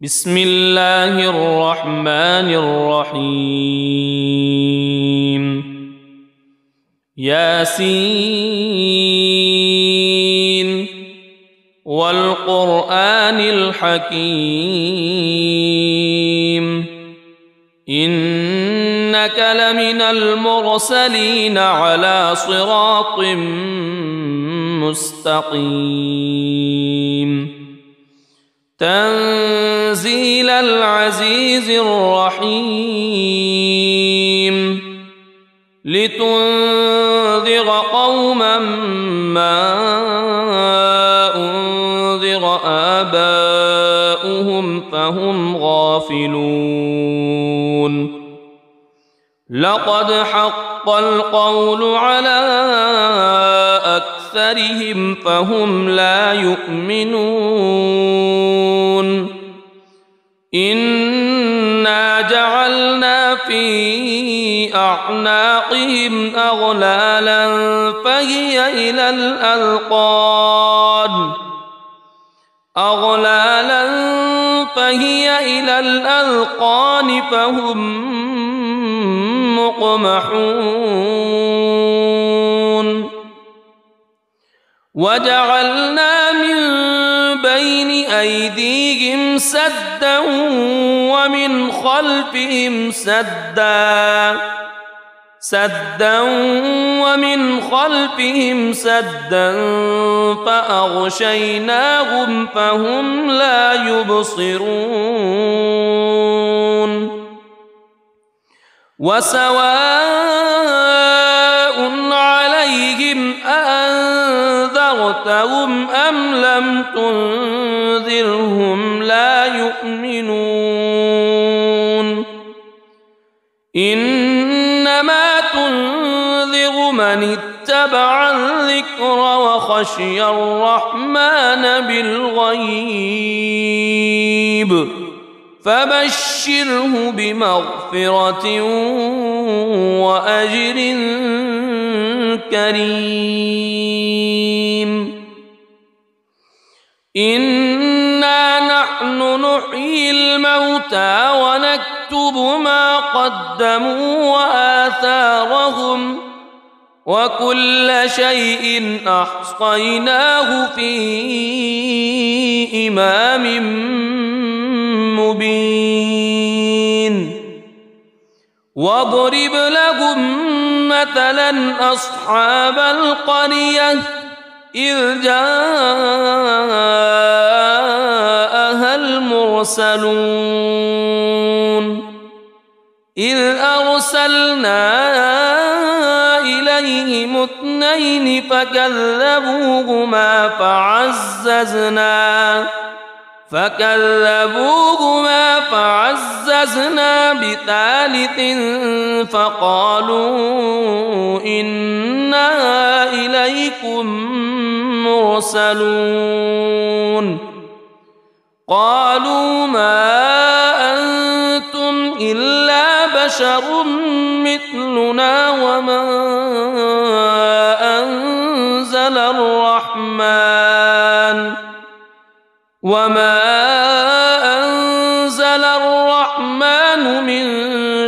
بسم الله الرحمن الرحيم ياسين والقرآن الحكيم إنك لمن المرسلين على صراط مستقيم تنزيل العزيز الرحيم لتنذر قوما ما أنذر آباؤهم فهم غافلون لقد حق القول على أكثرهم فهم لا يؤمنون إنا جعلنا في أعناقهم أغلالا فهي إلى الأذقان فهم مقمحون وجعلنا من بين أيديهم سدا ومن خلفهم سدا فأغشيناهم فهم لا يبصرون وسواء عليهم أأنذرتهم أم لم تنذرهم لا يؤمنون إنما تنذر من اتبع الذكر وخشي الرحمن بالغيب فبشره بمغفرة وأجر كريم إنا نحن نحيي الموتى ونكتب ما قدموا وآثارهم وكل شيء أحصيناه في إمام مبين واضرب لهم مثلا أصحاب القرية إذ جاءها المرسلون إذ أرسلنا إليهم اثنين فكذبوهما فعززنا بثالث فقالوا إنا إليكم مرسلون قالوا ما أنتم إلا بشر مثلنا وما أنزل الرحمن من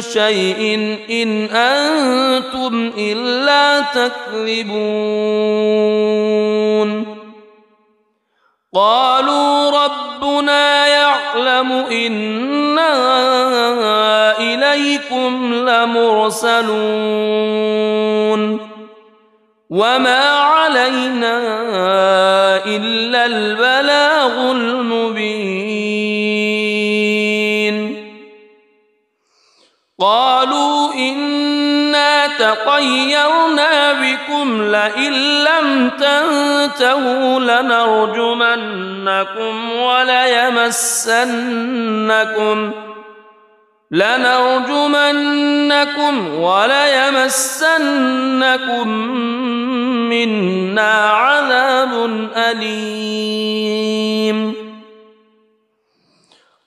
شيء إن أنتم إلا تكذبون قالوا ربنا يعلم إنا إليكم لمرسلون وما علينا إلا البلاغ المبين قالوا إنا تطيرنا بكم لئن لم تنتهوا لنرجمنكم وليمسنكم منا عذاب أليم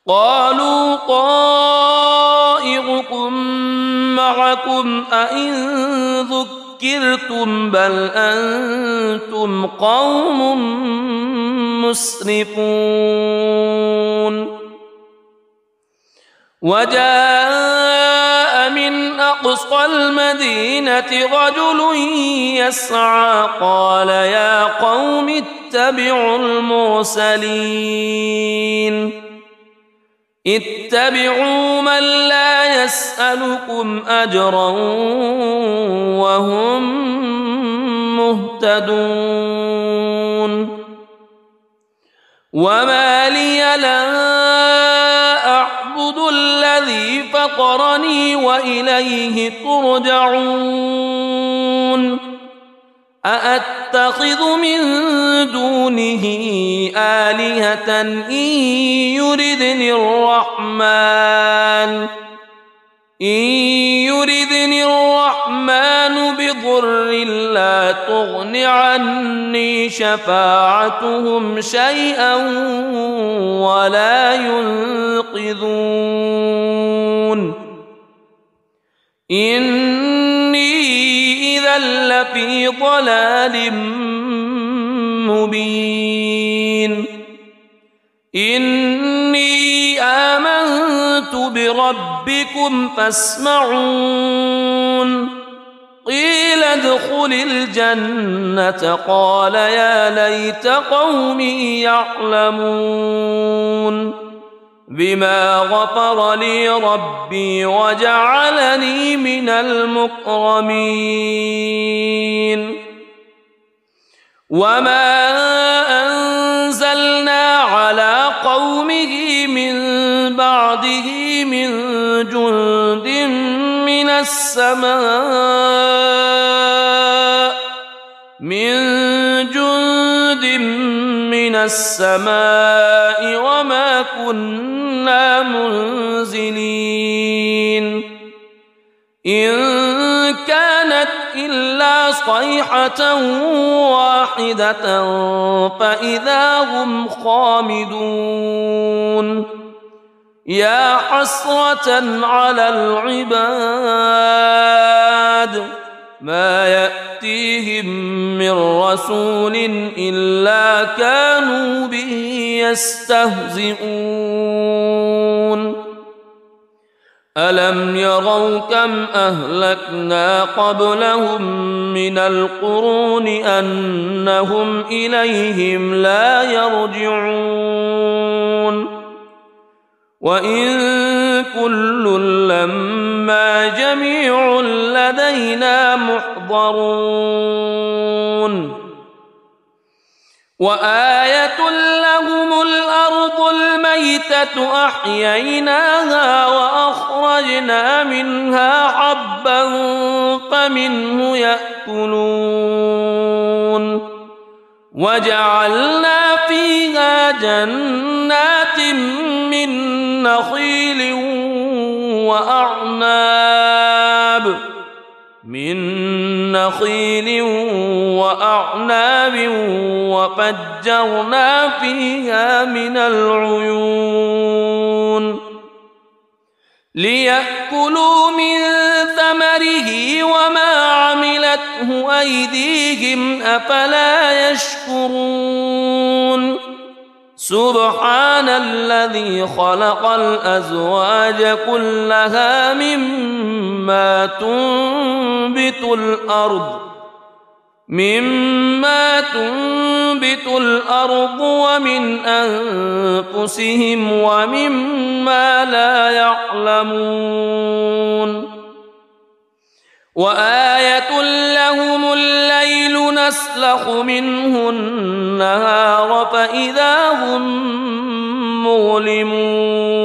قالوا طائركم معكم أئن ذكرتم بل أنتم قوم مسرفون وجاء من أقصى المدينة رجل يسعى قال يا قوم اتبعوا المرسلين اتبعوا من لا يسألكم أجرا وهم مهتدون وما لي لا أعبد الذي فطرني وإليه ترجعون أأتخذ من دونه آلهة إن يردني الرحمن بضر لا تغن عني شفاعتهم شيئا ولا ينقذون إني إذا لفي ضلال مبين إني آمنت بربكم فاسمعون قيل ادخل الجنة قال يا ليت قومي يعلمون بما غفر لي ربي وجعلني من المكرمين وما أنزلنا على قومه من بعده من جند من السماء وما كنا منزلين إن كانت إلا صيحة واحدة فإذا هم خامدون يا حسرة على العباد ما يأتيهم من رسول إلا كانوا به يستهزئون ألم يروا كم أهلكنا قبلهم من القرون أنهم إليهم لا يرجعون وإن كل لما جميع لدينا محضرون وآية لهم الأرض الميتة أحييناها وأخرجنا منها حبا فمنه يأكلون وجعلنا فيها جنات من نخيل وأعناب وفجرنا فيها من العيون ليأكلوا من ثمره وما عملته أيديهم أفلا يشكرون سبحان الذي خلق الأزواج كلها مما تنبت الأرض ومن أنفسهم ومما لا يعلمون وآية لهم الليل نسلخ منه النهار فإذا هم مظلمون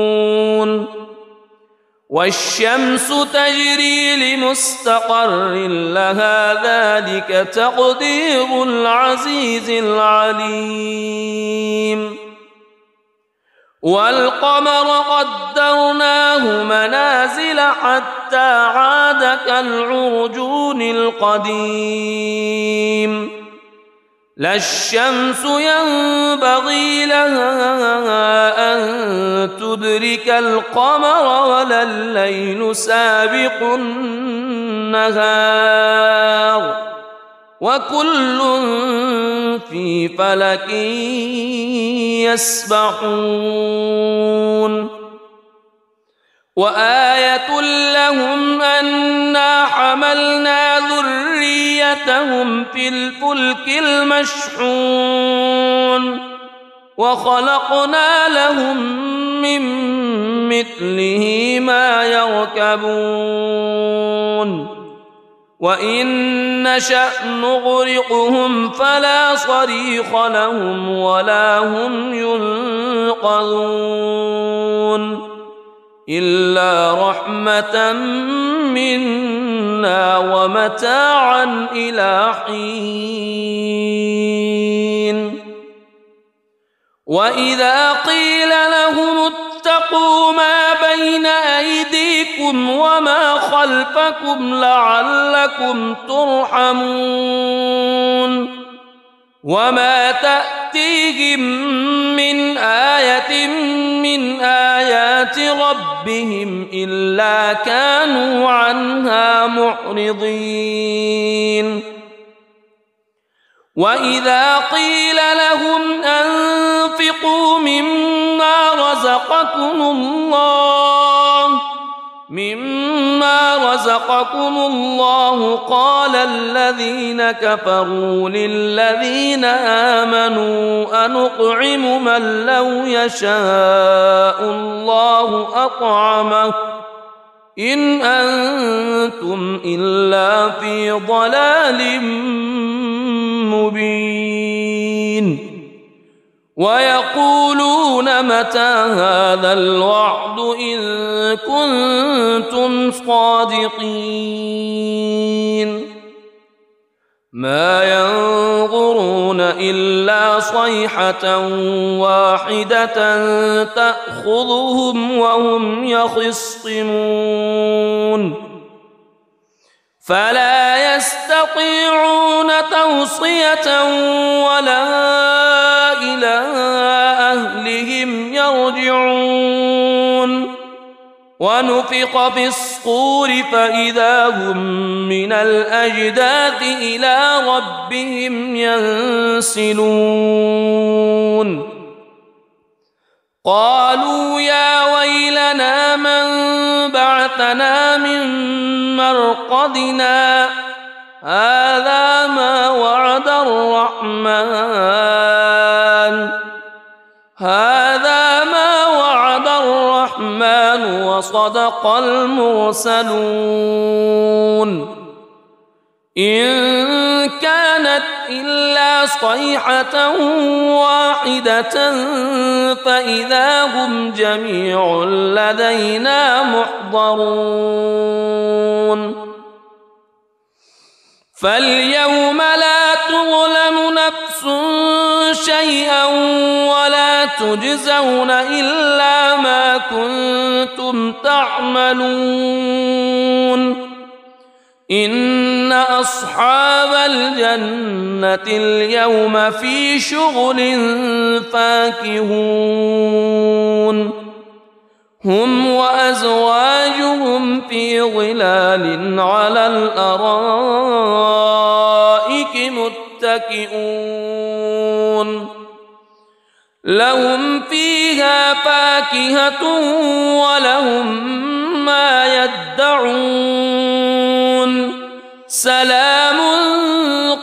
والشمس تجري لمستقر لها ذلك تقدير العزيز العليم والقمر قدرناه منازل حتى عاد كالعرجون القديم لا الشمس ينبغي لها أن تدرك القمر ولا الليل سابق النهار وكل في فلك يسبحون وآية لهم أنا حملنا ذريتهم في الفلك المشحون وخلقنا لهم من مثله ما يركبون وإن نشأ نغرقهم فلا صريخ لهم ولا هم ينقذون إلا رحمة منا ومتاعا إلى حين وإذا قيل لهم اتقوا ما بين أيديكم وما خلفكم لعلكم ترحمون وما تأتيهم من آية من آيات ربهم إلا كانوا عنها معرضين وإذا قيل لهم أنفقوا مما رزقكم الله قال الذين كفروا للذين آمنوا أنطعم من لو يشاء الله أطعمه إن أنتم إلا في ضلال مبين ويقولون متى هذا الوعد إن كنتم صادقين ما ينظرون إلا صيحة واحدة تأخذهم وهم يخصمون فلا يستطيعون توصية ولا إلى أهلهم يرجعون ونفخ في الصور فإذا هم من الأجداث إلى ربهم ينسلون قالوا يا ويلنا من بعثنا من مرقدنا هذا ما وعد الرحمن وصدق المرسلون إن كانت إلا صيحة واحدة فإذا هم جميع لدينا محضرون فاليوم لا تظلم نفس شيئا ولا تجزون إلا ما كنتم تعملون إن أصحاب الجنة اليوم في شغل فاكهون هم وأزواجهم في ظلال على الأرائك متكئون لهم فيها فاكهة ولهم ما يدعون سلام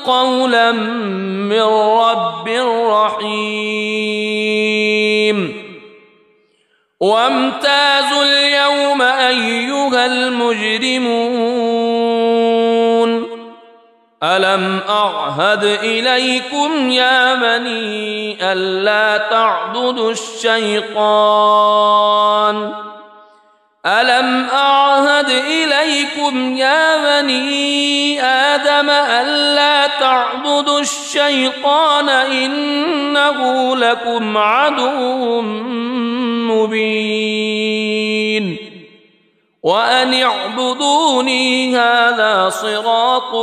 قولا من رب رحيم وامتازوا اليوم أيها المجرمون ألم أعهد إليكم يا بني ألا تعبدوا الشيطان ألم أعهد إليكم يا بني آدم ألا تعبدوا الشيطان إنه لكم عدو مبين وأن اعبدوني هذا صراط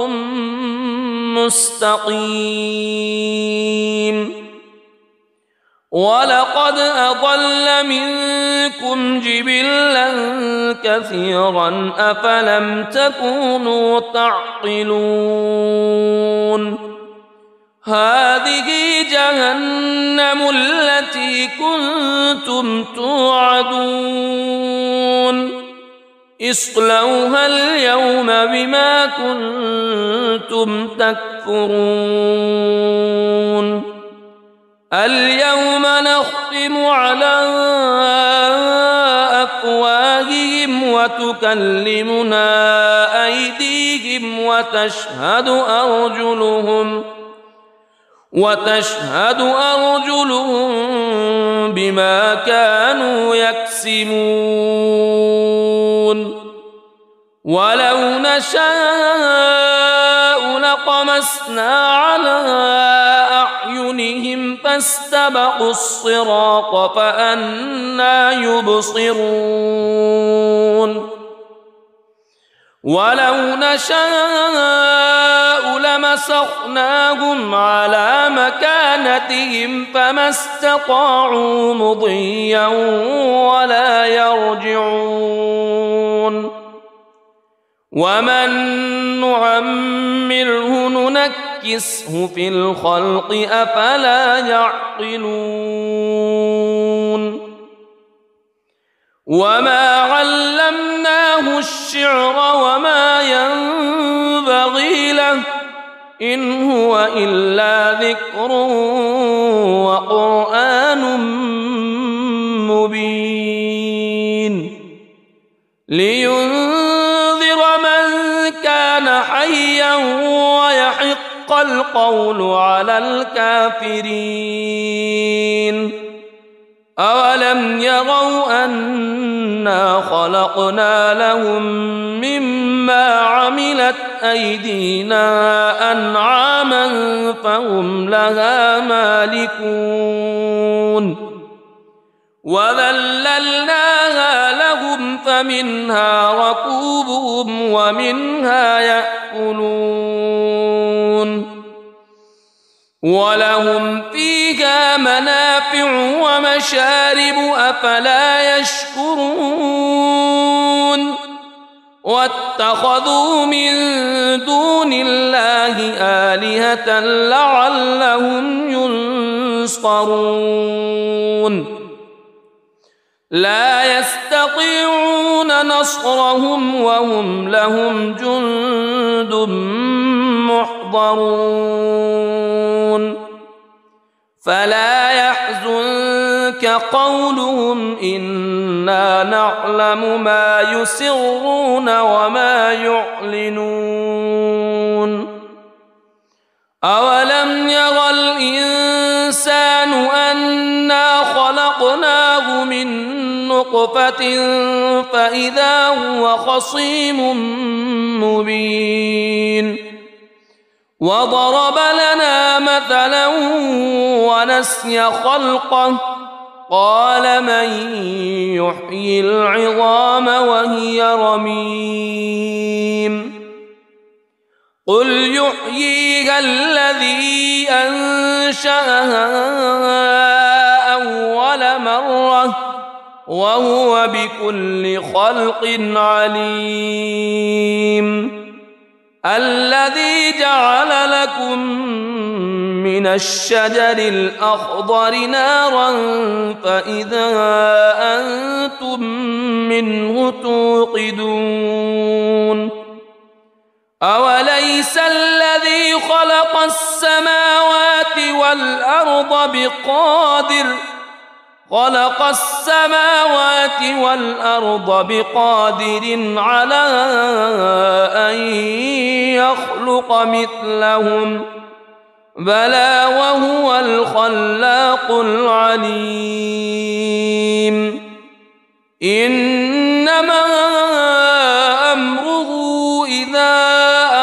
مستقيم ولقد أضل منكم جبلا كثيرا أفلم تكونوا تعقلون هذه جهنم التي كنتم توعدون اصلوها اليوم بما كنتم تكفرون اليوم نختم على أفواههم وتكلمنا أيديهم وتشهد أرجلهم بما كانوا يكسبون ولو نشاء لطمسنا على أعينهم فاستبقوا الصراط فأنى يبصرون ولو نشاء لمسخناهم على مكانتهم فما استطاعوا مضيا ولا يرجعون ومن نعمره ننكسه في الخلق أفلا يعقلون وما علمناه الشعر وما ينبغي له إن هو إلا ذكر وقرآن مبين لينذر من كان حيا ويحق القول على الكافرين أولم يروا أنا خلقنا لهم مما عملت أيدينا أنعاما فهم لها مالكون وذللناها لهم فمنها ركوبهم ومنها يأكلون ولهم فيها منافع ومشارب أفلا يشكرون واتخذوا من دون الله آلهة لعلهم ينصرون لا يستطيعون نصرهم وهم لهم جند محضرون فلا يحزنك قولهم إنا نعلم ما يسرون وما يعلنون أولم يرى الإنسان أنا خلقناه من نطفة فإذا هو خصيم مبين وضرب لنا مثلا ونسي خلقه قال من يحيي العظام وهي رميم قل يحييها الذي أنشأها أول مرة وهو بكل خلق عليم الذي جعل لكم من الشجر الأخضر نارا فإذا أنتم منه توقدون أوليس الذي خلق السماوات والأرض بقادر على أن يخلق مثلهم بلى وهو الخلاق العليم إنما أمره إذا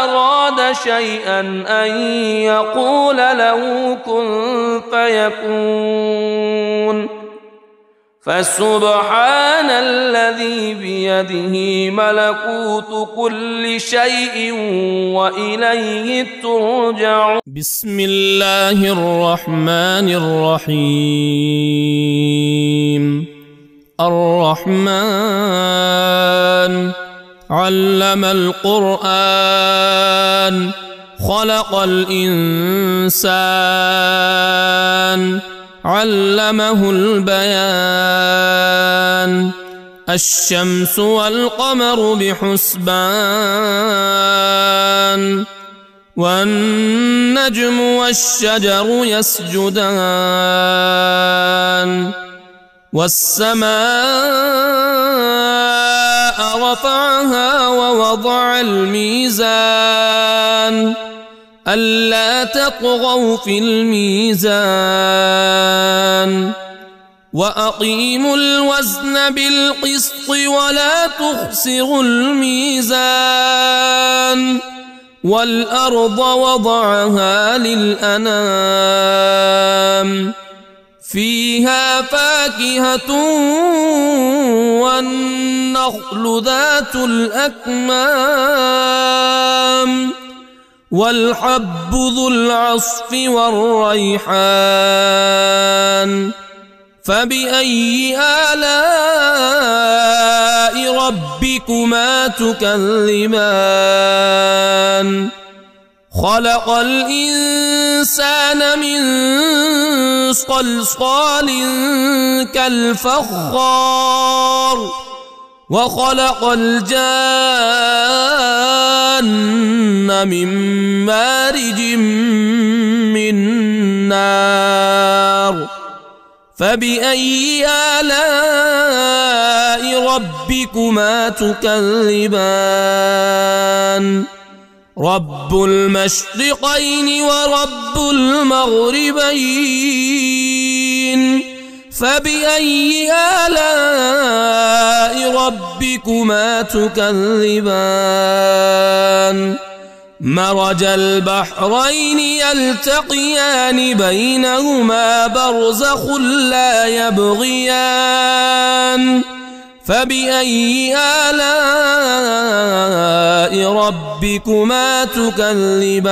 أراد شيئا أن يقول له كن فيكون فسبحان الذي بيده ملكوت كل شيء وإليه ترجعون بسم الله الرحمن الرحيم الرحمن علم القرآن خلق الإنسان علمه البيان الشمس والقمر بحسبان والنجم والشجر يسجدان والسماء رفعها ووضع الميزان ألا تطغوا في الميزان وأقيموا الوزن بالقسط ولا تخسروا الميزان والأرض وضعها للأنام فيها فاكهة والنخل ذات الأكمام والحب ذو العصف والريحان فبأي آلاء ربكما تكذبان خلق الإنسان من صلصال كالفخار وخلق الجان من مارج من نار فبأي آلاء ربكما تكذبان رب المشرقين ورب المغربين فبأي آلاء ربكما تكذبان مرج البحرين يلتقيان بينهما برزخ لا يبغيان فبأي آلاء ربكما تكذبان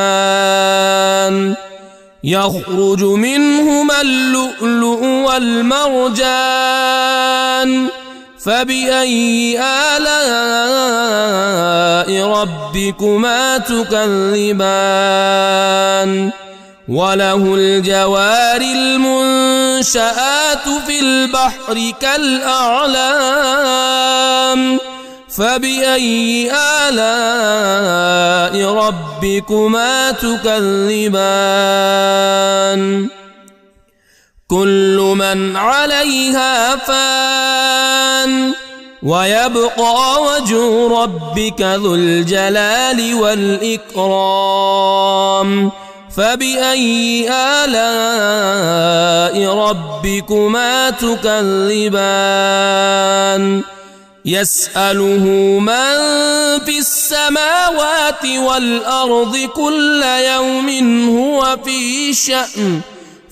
يخرج منهما اللؤلؤ والمرجان فبأي آلاء ربكما تكذبان وله الجوار المنشآت في البحر كالأعلام فبأي آلاء ربكما تكذبان كل من عليها فان ويبقى وجه ربك ذو الجلال والإكرام فبأي آلاء ربكما تكذبان يسأله من في السماوات والأرض كل يوم هو في شأن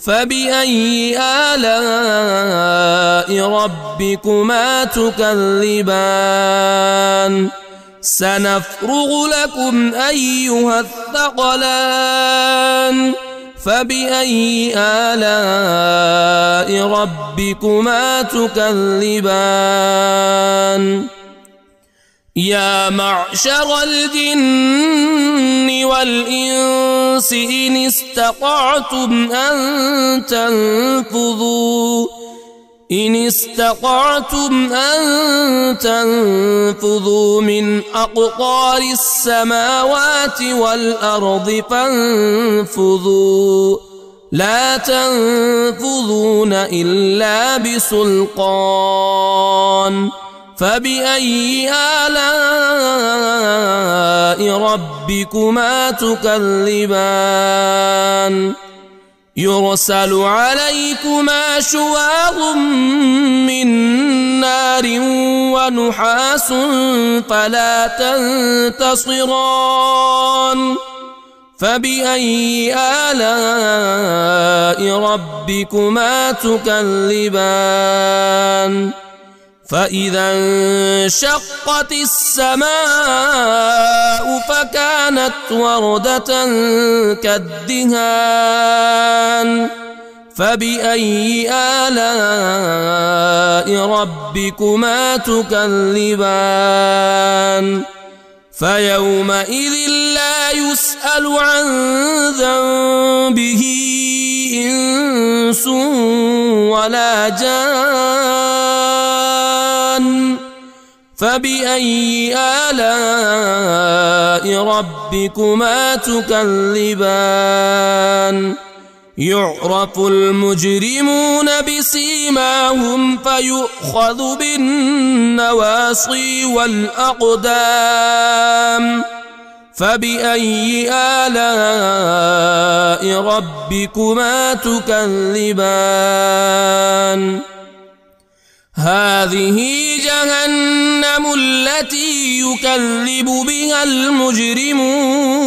فبأي آلاء ربكما تكذبان سنفرغ لكم أيها الثقلان فبأي آلاء ربكما تكذبان يا معشر الجن والإنس إن استطعتم أن تنفذوا من أقطار السماوات والأرض فانفذوا لا تنفذون إلا بسلطان فبأي آلاء ربكما تكذبان يرسل عليكما شواظ من نار ونحاس فلا تنتصران فبأي آلاء ربكما تكذبان فإذا انشقت السماء فكانت وردة كالدهان فبأي آلاء ربكما تكذبان فيومئذ لا يسأل عن ذنبه إنس ولا جان فبأي آلاء ربكما تكذبان يعرف المجرمون بسيماهم فيؤخذ بالنواصي والأقدام فبأي آلاء ربكما تكذبان هذه جهنم التي يكذب بها المجرمون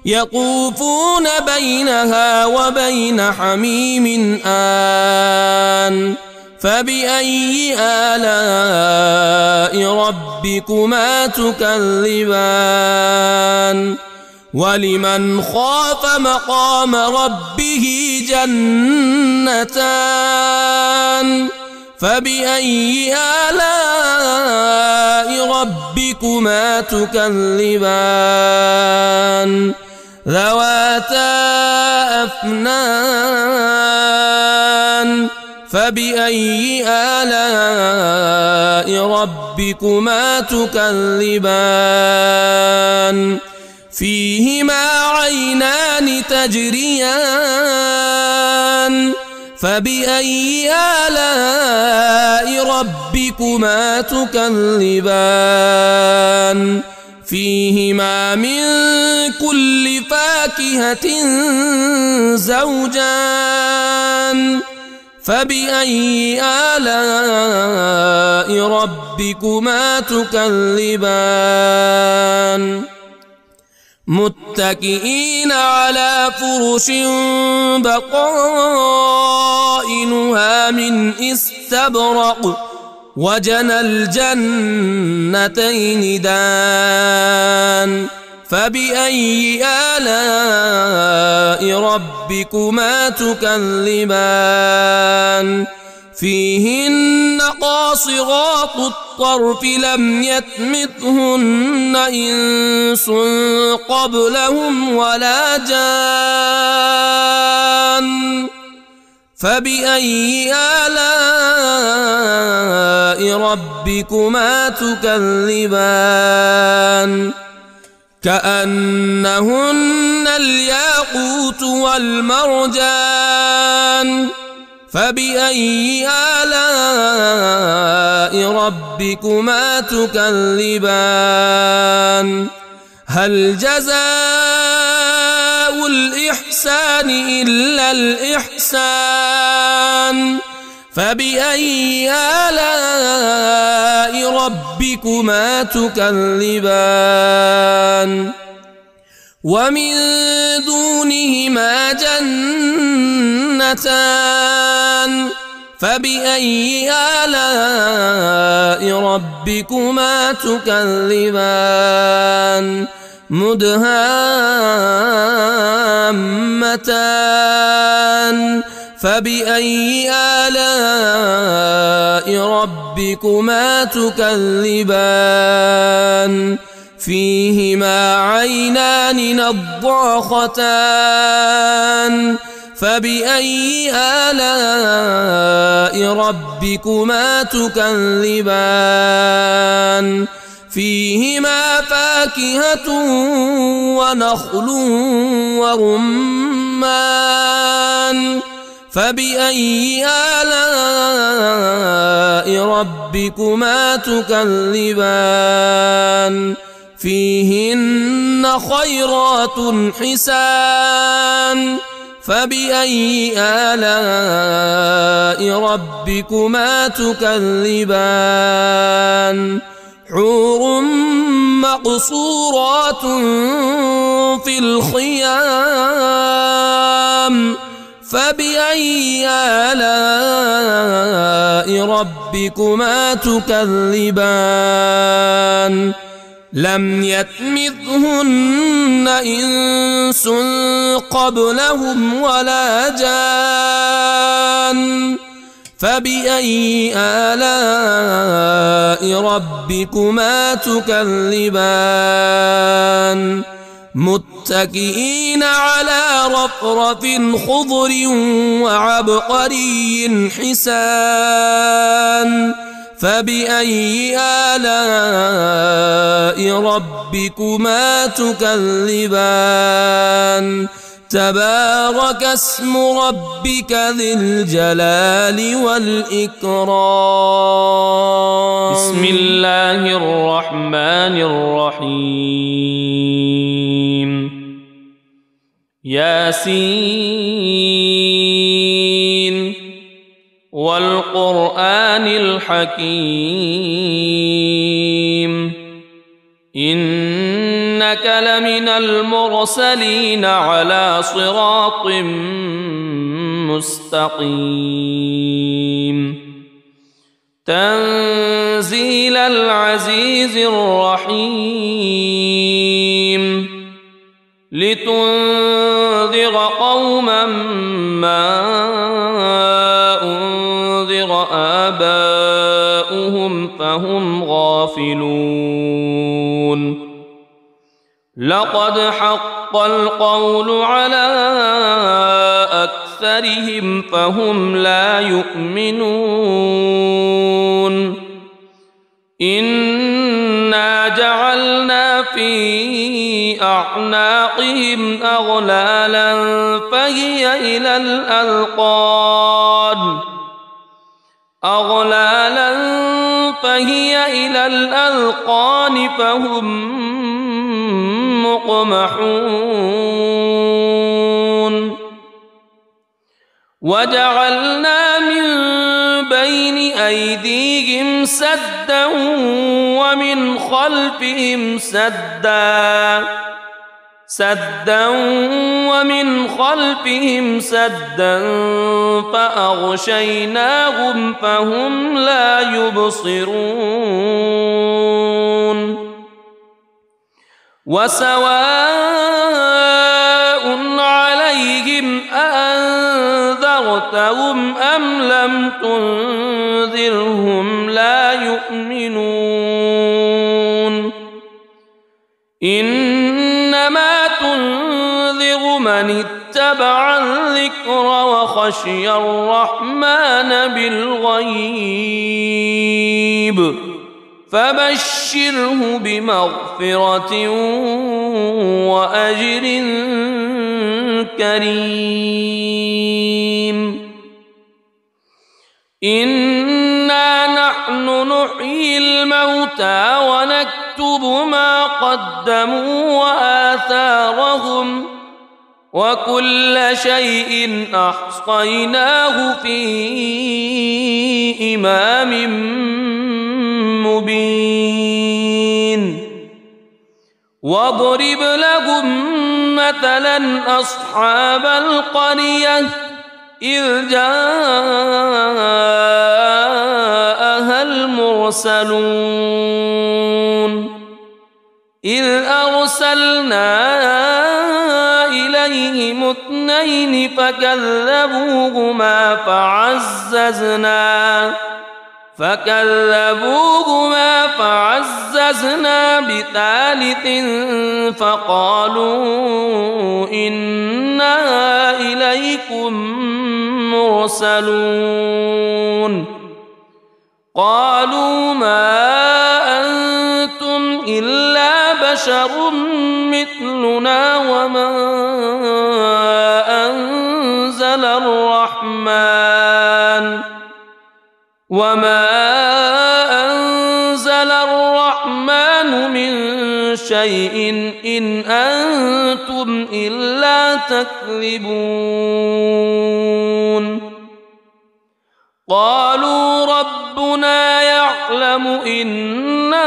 يطوفون بينها وبين حميم آن فبأي آلاء ربكما تكذبان ولمن خاف مقام ربه جنتان فبأي آلاء ربكما تكذبان ذواتا أفنان فبأي آلاء ربكما تكذبان فيهما عينان تجريان فبأي آلاء ربكما تكذبان فيهما من كل فاكهة زوجان فبأي آلاء ربكما تكذبان متكئين على فرش بطائنها من استبرق وجنى الجنتين دان فبأي آلاء ربكما تكذبان فيهن قاصرات الطرف لم يطمثهن إنس قبلهم ولا جان فبأي آلاء ربكما تكذبان كأنهن الياقوت والمرجان فبأي آلاء ربكما تكذبان هل جزاء الإحسان إلا الإحسان فبأي آلاء ربكما تكذبان ومن دونهما جنتان فبأي آلاء ربكما تكذبان مدهامتان فبأي آلاء ربكما تكذبان فيهما عينان نضاختان فبأي آلاء ربكما تكذبان فيهما فاكهة ونخل ورمان فبأي آلاء ربكما تكذبان فيهن خيرات حسان فبأي آلاء ربكما تكذبان حور مقصورات في الخيام فبأي آلاء ربكما تكذبان لم يطمثهن إنس قبلهم ولا جان فبأي آلاء ربكما تكذبان متكئين على رفرف خضر وعبقري حسان فبأي آلاء ربكما تكذبان تبارك اسم ربك ذي الجلال والإكرام. بسم الله الرحمن الرحيم. ياسين والقرآن الحكيم إنك لمن المرسلين على صراط مستقيم تنزيل العزيز الرحيم لتنذر قوما ما أنذر آباؤهم فهم غافلون لقد حق القول على أكثرهم فهم لا يؤمنون إنا جعلنا في أعناقهم أغلالا فهي إلى الأذقان فهم مقمحون وجعلنا من بين أيديهم سدا ومن خلفهم سدا فأغشيناهم فهم لا يبصرون وسواء عليهم أأنذرتهم أم لم تنذرهم لا يؤمنون إنما تنذر من اتبع الذكر وخشي الرحمن بالغيب فبشره بمغفرة وأجر كريم إنا نحن نحيي الموتى ونكتب ما قدموا وآثارهم وكل شيء أحصيناه في إمام مبين واضرب لهم مثلا أصحاب القرية إذ جاءها المرسلون إذ أرسلنا إليهم اثنين فكذبوهما فعززنا بثالث فقالوا إنا إليكم مرسلون قالوا ما أنتم إلا بشر مثلنا وما أنزل الرحمن من شيء إن أنتم إلا تكذبون قالوا ربنا يعلم إنا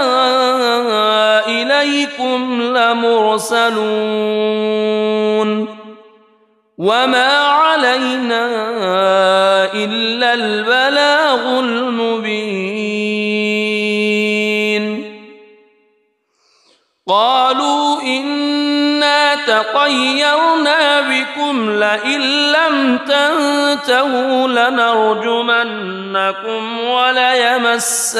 إليكم لمرسلون وما علينا إلا البلاغ المبين قالوا إنا تطيرنا بكم لئن لم تنتهوا لنرجمنكم وليمسنكم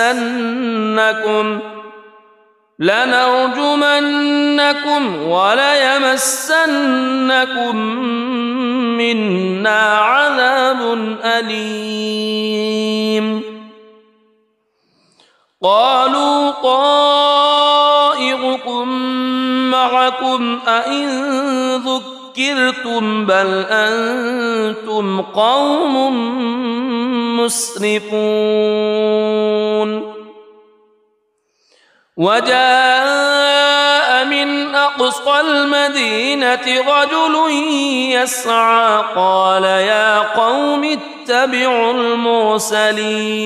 منا عذاب أليم قالوا طائركم معكم أئن ذكرتم بل أنتم قوم مسرفون وجاء من أقصى المدينة رجل يسعى قال يا قوم اتبعوا المرسلين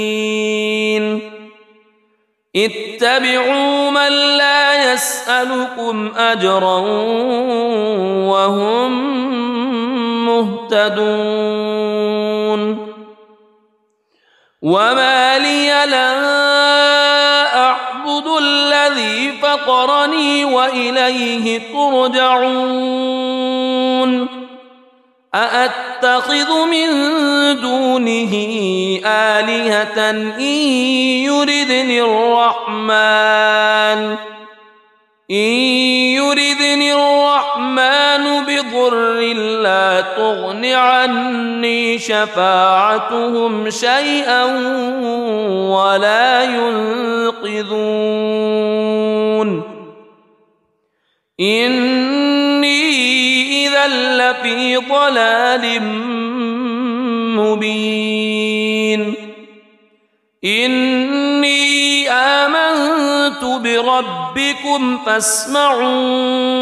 اتبعوا من لا يسألكم أجرا وهم مهتدون وما لي لا أعبد الذي فطرني وإليه ترجعون أأتخذ من دونه آلهة إن يردني الرحمن بضر لا تغن عني شفاعتهم شيئا ولا ينقذون إني إذا لفي ضلال مبين إني آمنت بربكم فاسمعون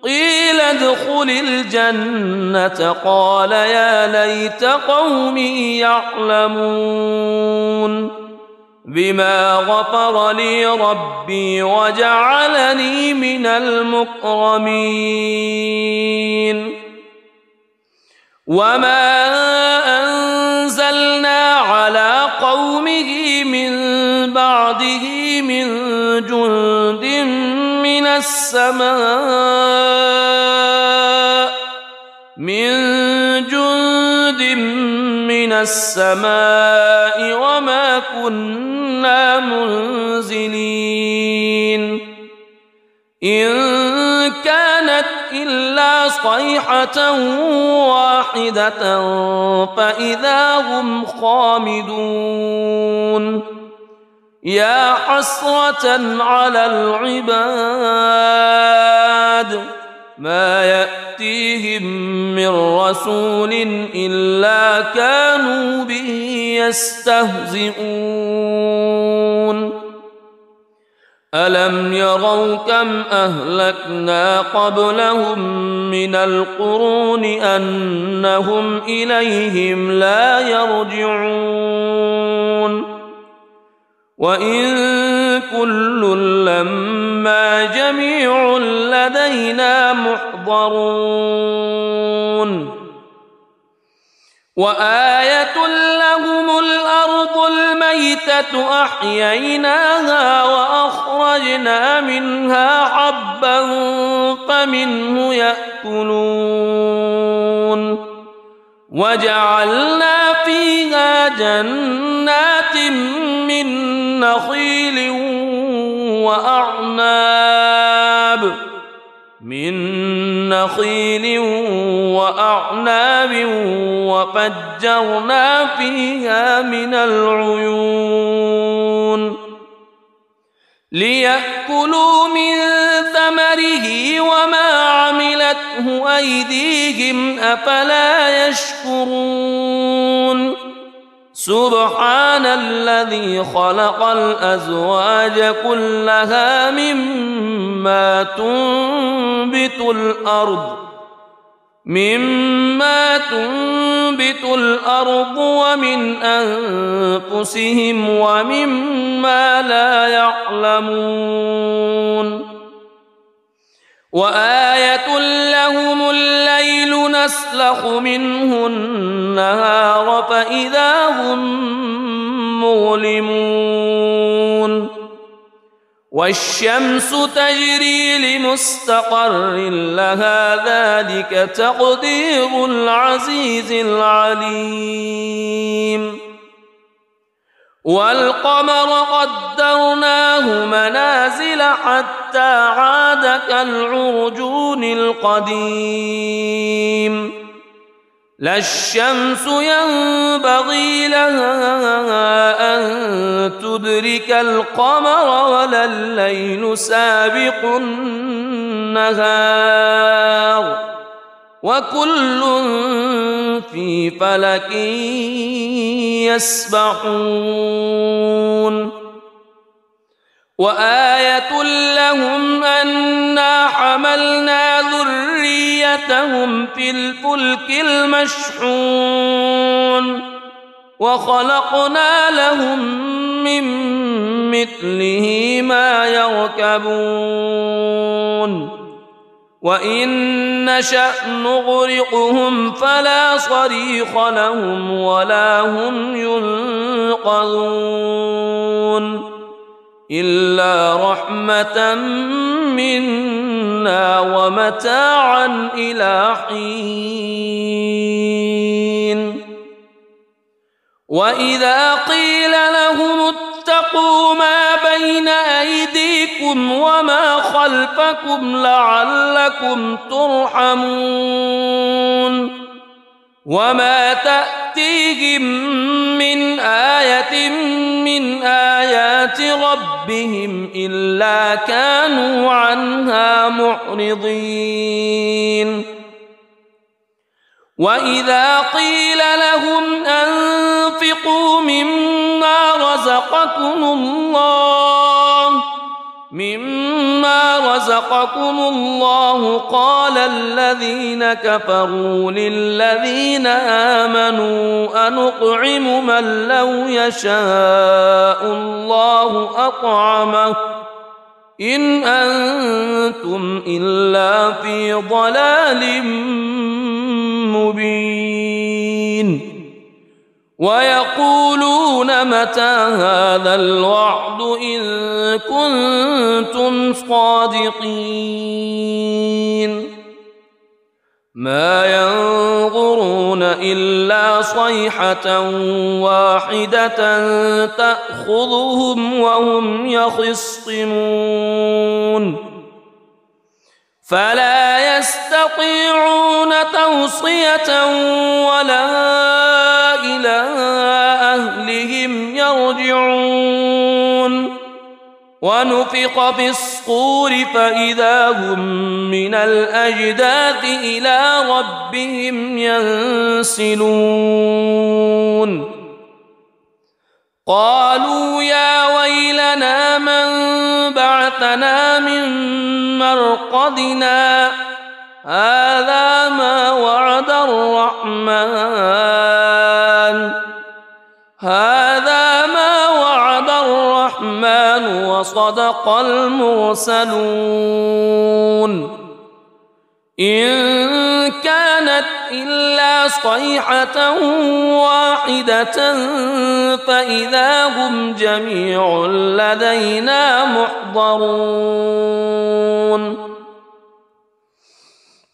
قيل ادخل الجنة قال يا ليت قومي يعلمون بما غفر لي ربي وجعلني من المكرمين وما أنزلنا على قومه من بعده من جند من السماء وما كنا منزلين إن كانت إلا صيحة واحدة فإذا هم خامدون يا حسرة على العباد ما يأتيهم من رسول إلا كانوا به يستهزئون ألم يروا كم أهلكنا قبلهم من القرون أنهم إليهم لا يرجعون وإن كل لما جميع لدينا محضرون وآية لهم الأرض الميتة أحييناها وأخرجنا منها حبا فمنه يأكلون وجعلنا فيها جنات من نخيل وأعناب وفجرنا فيها من العيون ليأكلوا من ثمره وما عملته أيديهم أفلا يشكرون سبحان الذي خلق الأزواج كلها مما تنبت الأرض ومن أنفسهم ومما لا يعلمون وآية لهم الليل نسلخ منه النهار فإذا هم مظلمون والشمس تجري لمستقر لها ذلك تقدير العزيز العليم والقمر قدرناه منازل حتى عاد كالعرجون القديم لا الشمس ينبغي لها أن تدرك القمر ولا الليل سابق النهار وكل في فلك يسبحون وآية لهم أنا حملنا ذريتهم في الفلك المشحون وخلقنا لهم من مثله ما يركبون وإن نشأ نغرقهم فلا صريخ لهم ولا هم ينقذون إلا رحمة منا ومتاعا إلى حين وإذا قيل لهم اتقوا ما بين أيديكم وما خلفكم لعلكم ترحمون وما تأتيهم من آية من آيات ربهم إلا كانوا عنها معرضين وإذا قيل لهم أنفقوا مما رزقكم الله قال الذين كفروا للذين آمنوا أنطعم من لو يشاء الله أطعمه إن أنتم إلا في ضلال مبين ويقولون متى هذا الوعد إن كنتم صادقين ما ينظرون إلا صيحة واحدة تأخذهم وهم يخصمون فلا يستطيعون توصية ولا إلى أهلهم يرجعون ونفخ في الصور فإذا هم من الأجداث إلى ربهم ينسلون قالوا يا ويلنا من بعثنا من مرقدنا هذا ما وعد الرحمن وصدق المرسلون إن كانت إلا صيحة واحدة فإذا هم جميع لدينا محضرون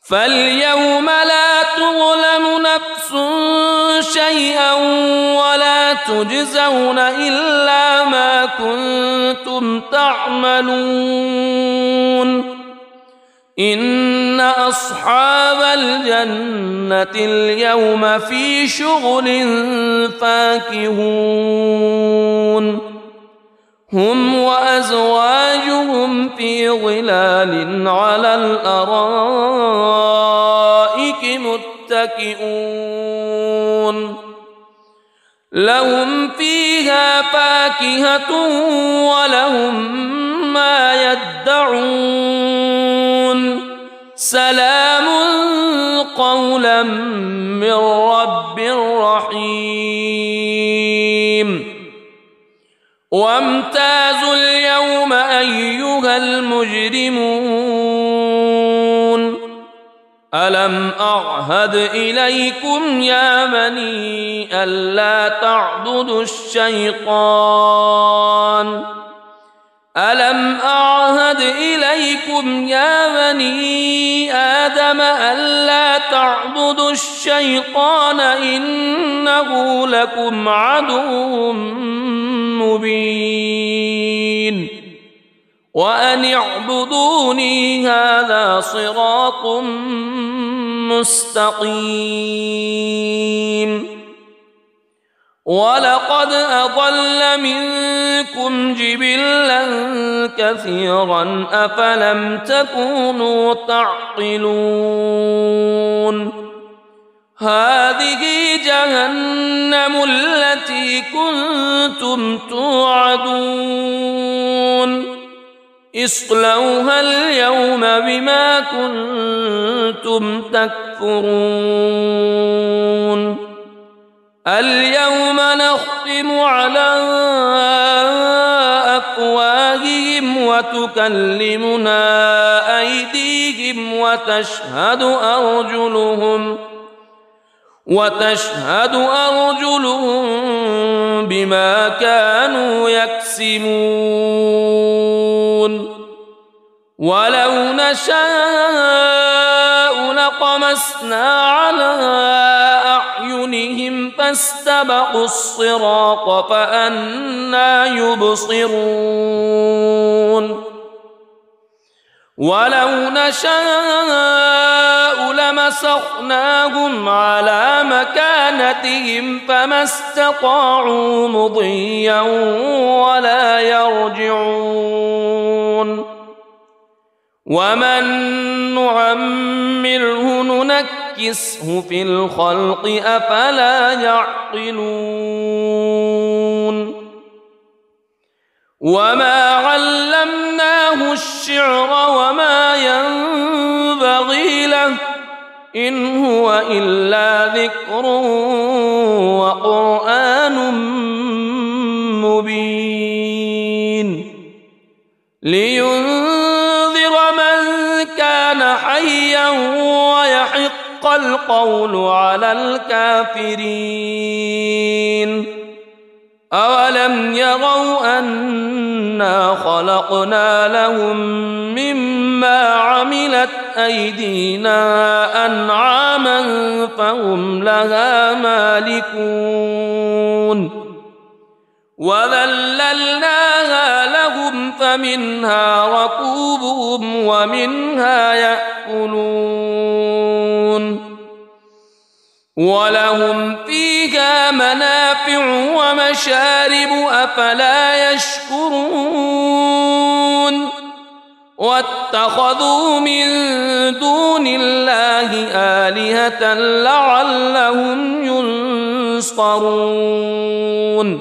فاليوم لا تظلم نفس شيئا ولا تجزون إلا ما كنتم تعملون إن أصحاب الجنة اليوم في شغل فاكهون هم وأزواجهم في ظلال على الأرائك متكئون لهم فيها فاكهة ولهم ما يدعون سلام قولا من رب رحيم وامتازوا اليوم أيها المجرمون ألم أعهد إليكم يا بني ألا تعبدوا الشيطان ألم أعهد إليكم يا بني آدم ألا تعبدوا الشيطان إنه لكم عدو مبين وأن اعبدوني هذا صراط مستقيم ولقد أضل منكم جبلا كثيرا أفلم تكونوا تعقلون هذه جهنم التي كنتم توعدون اصلوها اليوم بما كنتم تكفرون اليوم نختم على أفواههم وتكلمنا أيديهم وتشهد أرجلهم بما كانوا يكسبون ولو نشاء لطمسنا على أعينهم فاستبقوا الصراط فأنى يبصرون ولو نشاء لمسخناهم على مكانتهم فما استطاعوا مضيا ولا يرجعون ومن نعمره ننكسه في الخلق أفلا يعقلون وما علمناه الشعر وما ينبغي له إن هو إلا ذكر وقرآن مبين لينذر من كان حيا ويحق القول على الكافرين أولم يروا أنا خلقنا لهم مما عملت أيدينا أنعاما فهم لها مالكون وذللناها لهم فمنها ركوبهم ومنها يأكلون ولهم فيها منافع ومشارب أفلا يشكرون واتخذوا من دون الله آلهة لعلهم ينصرون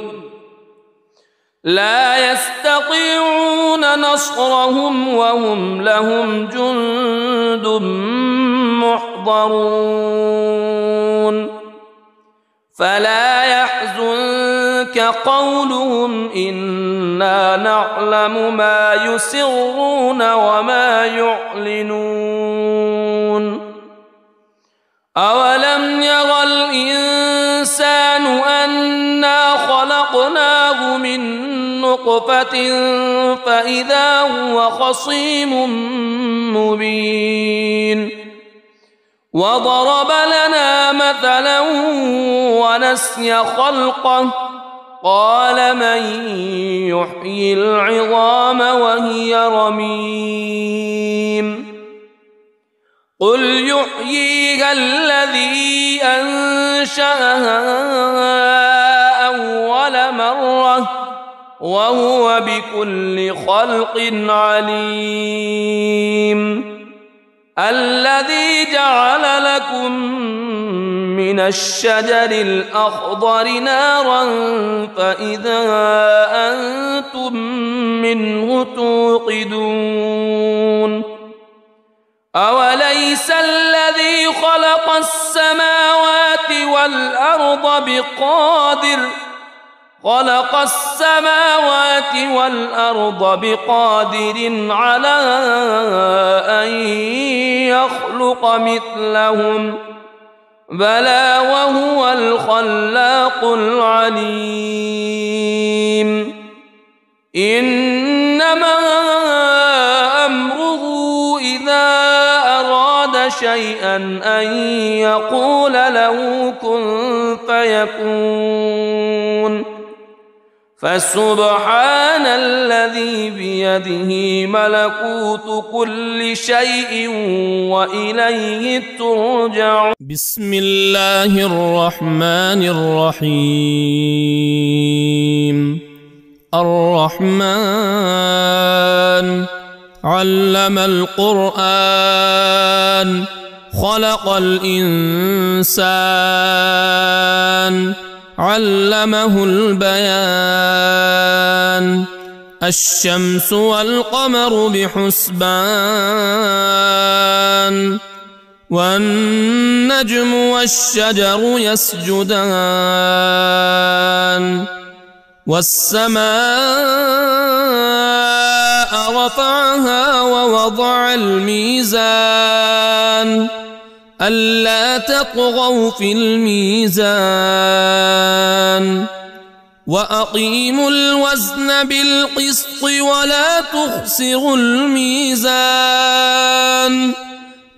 لا يستطيعون نصرهم وهم لهم جند محضرون فلا يحزنك قولهم إنا نعلم ما يسرون وما يعلنون أولم ير الإنسان أنا خلقناه من نطفة فإذا هو خصيم مبين وضرب لنا مثلا ونسي خلقه قال من يحيي العظام وهي رميم قل يحييها الذي أنشأها أول مرة وهو بكل خلق عليم الذي جعل لكم من الشجر الأخضر نارا فإذا أنتم منه توقدون أوليس الذي خلق السماوات والأرض بقادر على أن يخلق مثلهم بلى وهو الخلاق العليم إنما أمره إذا أراد شيئا أن يقول له كن فيكون فسبحان الذي بيده ملكوت كل شيء وإليه ترجعون. بسم الله الرحمن الرحيم. الرحمن علم القرآن خلق الإنسان علمه البيان. الشمس والقمر بحسبان والنجم والشجر يسجدان. والسماء رفعها ووضع الميزان ألا تطغوا في الميزان وأقيموا الوزن بالقسط ولا تخسروا الميزان.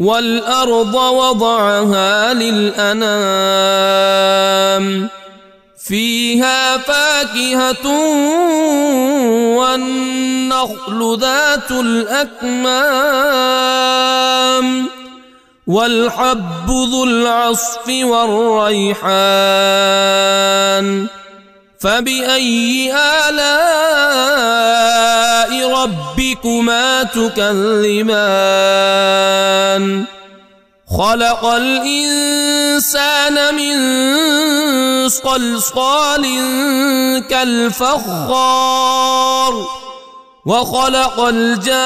والأرض وضعها للأنام فيها فاكهة والنخل ذات الأكمام والحب ذو العصف والريحان. فبأي آلاء ربكما تكذبان؟ خلق الإنسان من صلصال كالفخار وخلق الجان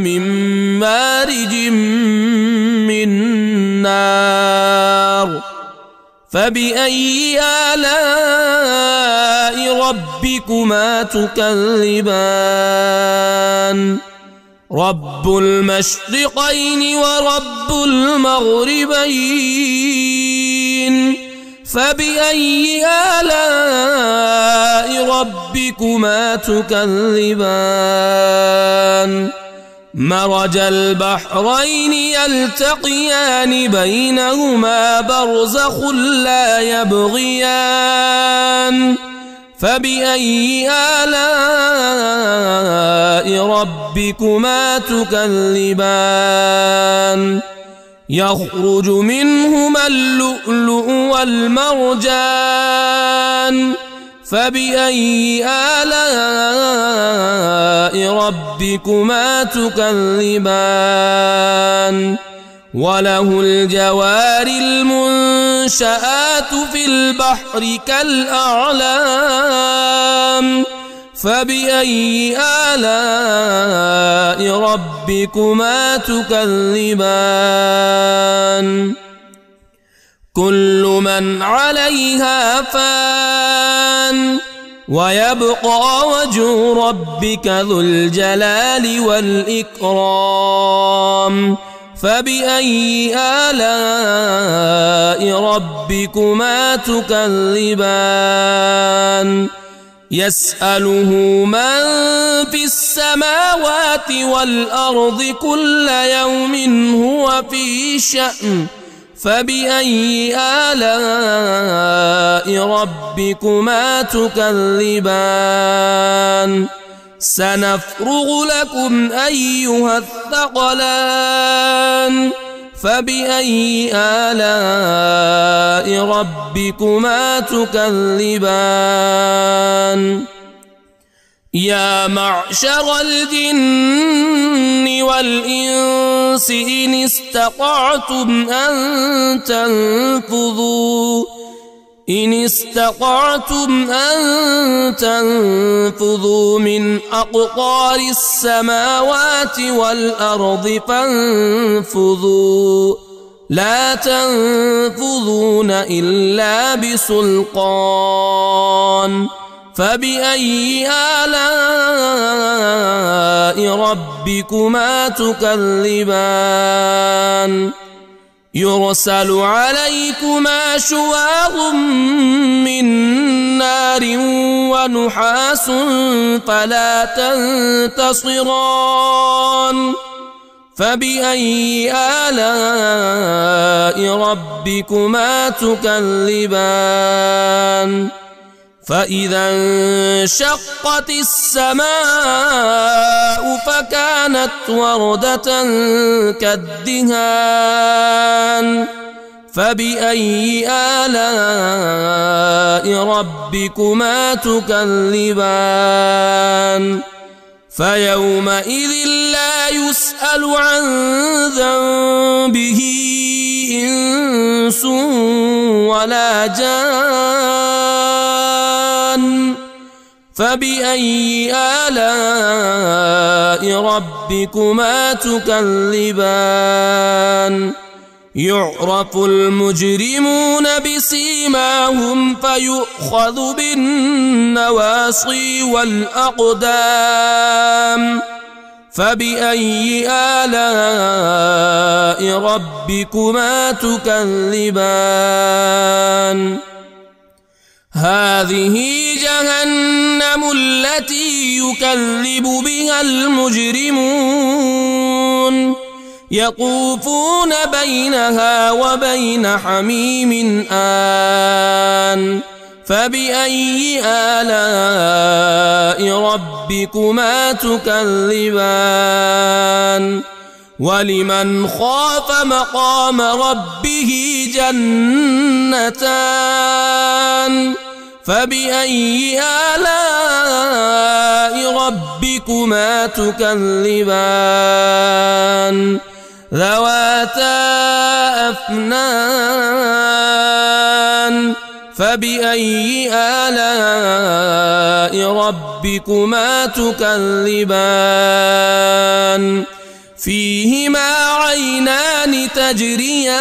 من مارج من نار. فبأي آلاء ربكما تكذبان؟ رب المشرقين ورب المغربين. فبأي آلاء ربكما تكذبان؟ مرج البحرين يلتقيان بينهما برزخ لا يبغيان. فبأي آلاء ربكما تكذبان؟ يخرج منهما اللؤلؤ والمرجان. فبأي آلاء ربكما تكذبان؟ وله الجوار المنشآت في البحر كالأعلام. فبأي آلاء ربكما تكذبان؟ كل من عليها فان ويبقى وجه ربك ذو الجلال والإكرام. فبأي آلاء ربكما تكذبان؟ يسأله من في السماوات والأرض كل يوم هو في شأن. فبأي آلاء ربكما تكذبان؟ سنفرغ لكم أيها الثقلان. فبأي آلاء ربكما تكذبان؟ يا معشر الجن والإنس إن استطعتم أن تنفذوا من أقطار السماوات والأرض فانفذوا لا تنفذون إلا بسلطان. فبأي آلاء ربكما تكذبان؟ يرسل عليكما شواظ من نار ونحاس فلا تنتصران. فبأي آلاء ربكما تكذبان فإذا انشقت السماء فكانت وردة كالدهان فبأي آلاء ربكما تكذبان فيومئذ لا يسأل عن ذنبه إنس ولا جان فبأي آلاء ربكما تكذبان يعرف المجرمون بسيماهم فيؤخذ بالنواصي والأقدام فبأي آلاء ربكما تكذبان هذه جهنم التي يكذب بها المجرمون يطوفون بينها وبين حميم آن فبأي آلاء ربكما تكذبان ولمن خاف مقام ربه جنتان فبأي آلاء ربكما تكذبان ذواتا أفنان فبأي آلاء ربكما تكذبان فيهما عينان تجريان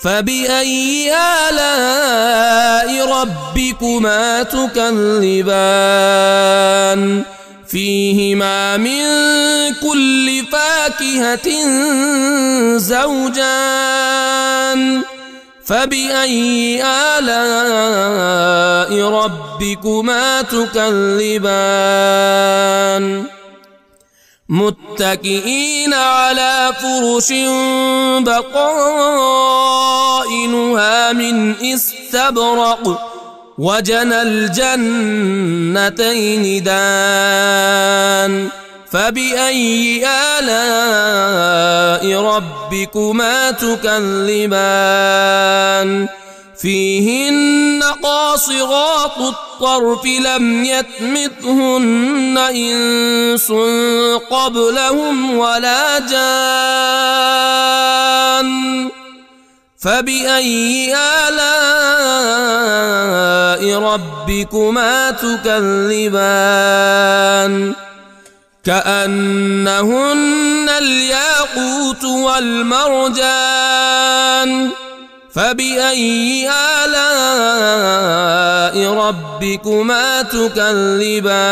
فبأي آلاء ربكما تكذبان فيهما من كل فاكهة زوجان فبأي آلاء ربكما تكذبان متكئين على فرش بطائنها من استبرق وجنى الجنتين دان فبأي آلاء ربكما تكذبان فيهن قاصرات الطرف لم يطمثهن إنس قبلهم ولا جان فبأي آلاء ربكما تكذبان كأنهن الياقوت والمرجان فبأي آلاء ربكما تكذبان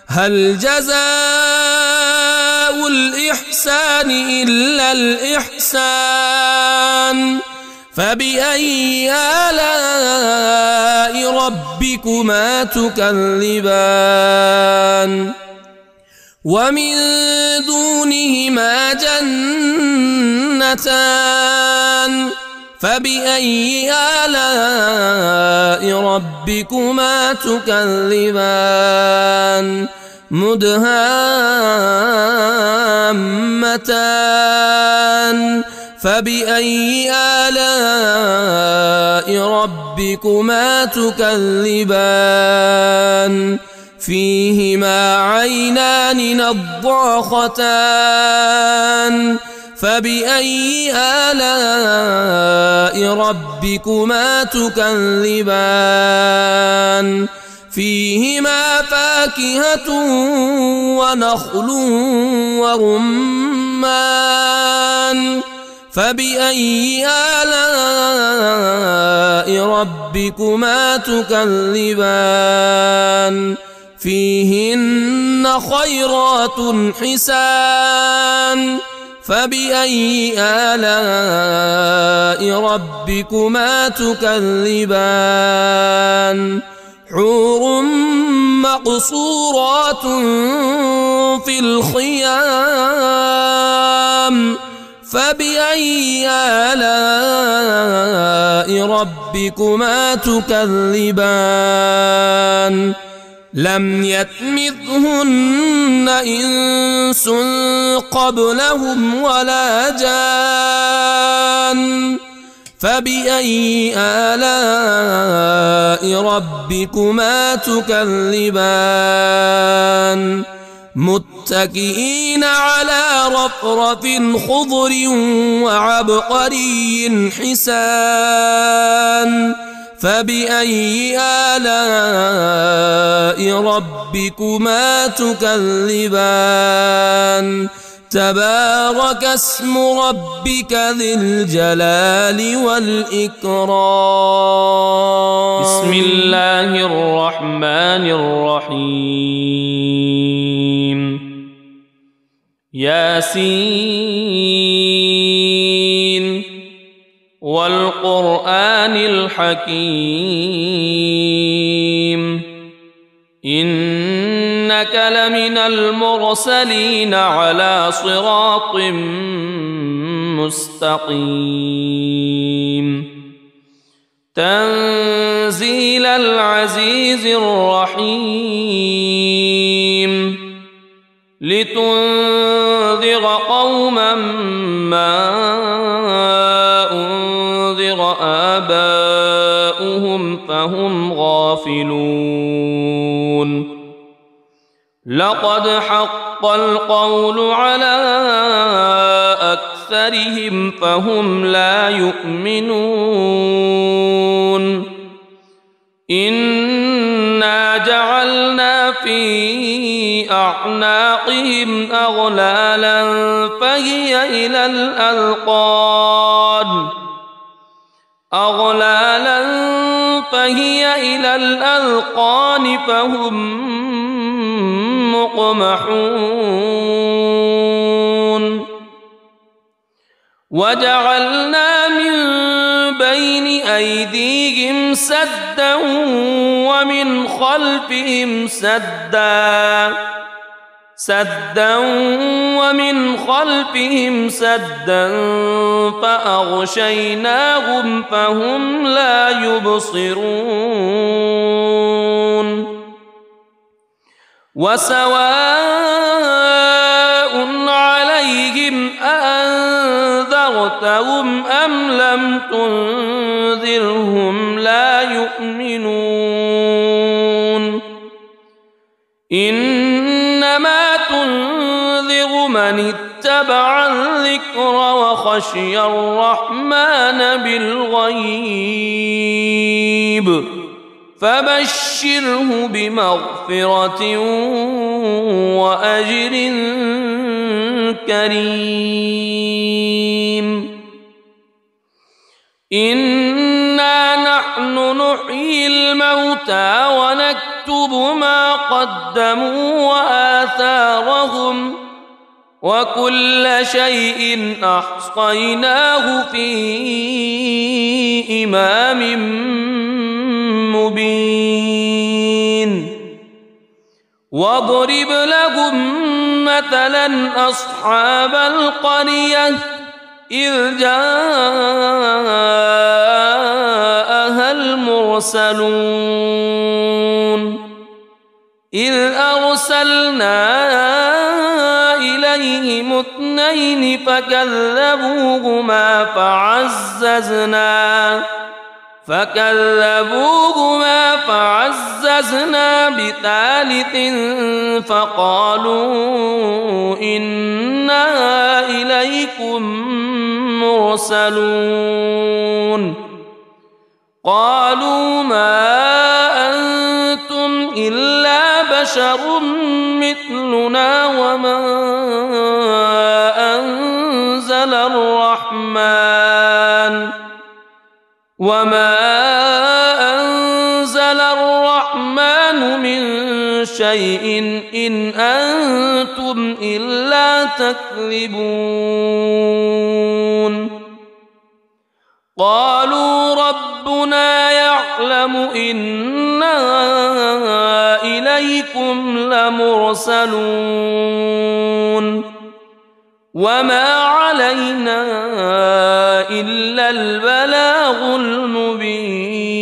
هل جزاء الإحسان إلا الإحسان فبأي آلاء ربكما تكذبان ومن دونهما جنتان فبأي آلاء ربكما تكذبان مدهامتان فبأي آلاء ربكما تكذبان فيهما عينان نضاختان فبأي آلاء ربكما تكذبان فيهما فاكهة ونخل ورمان فبأي آلاء ربكما تكذبان فيهن خيرات حسان فبأي آلاء ربكما تكذبان حور مقصورات في الخيام فبأي آلاء ربكما تكذبان لم يطمثهن إنس قبلهم ولا جان فبأي آلاء ربكما تكذبان متكئين على رفرف خضر وعبقري حسان فبأي آلاء ربكما تكذبان تبارك اسم ربك ذي الجلال والإكرام بسم الله الرحمن الرحيم ياسين والقرآن الحكيم إنك لمن المرسلين على صراط مستقيم تنزيل العزيز الرحيم لتنذر قوما ما أنذر آباؤهم فهم غافلون لقد حق القول على أكثرهم فهم لا يؤمنون إنا جعلنا في أعناقهم أغلالا فهي إلى الأذقان فهم مقمحون وجعلنا من بين أيديهم سدا ومن خلفهم سدا فأغشيناهم فهم لا يبصرون وسواء عليهم أأنذرتهم أم لم تنذرهم لا يؤمنون إنما تنذر من اتبع الذكر وخشي الرحمن بالغيب فبشره بمغفرة وأجر كريم إنا نحن نحيي الموتى ونكتب ما قدموا وآثارهم وكل شيء أحصيناه في إمام مبين واضرب لهم مثلا أصحاب القرية إذ جاءها المرسلون إذ أرسلنا إليهم اثنين فكذبوهما فعززنا بثالث فقالوا إنا إليكم مرسلون قالوا ما أنتم إلا بشر مثلنا وما أنزل الرحمن من شيء إن أنتم إلا تكذبون قالوا ربنا يعلم يعلم إنا إليكم لمرسلون وما علينا إلا البلاغ المبين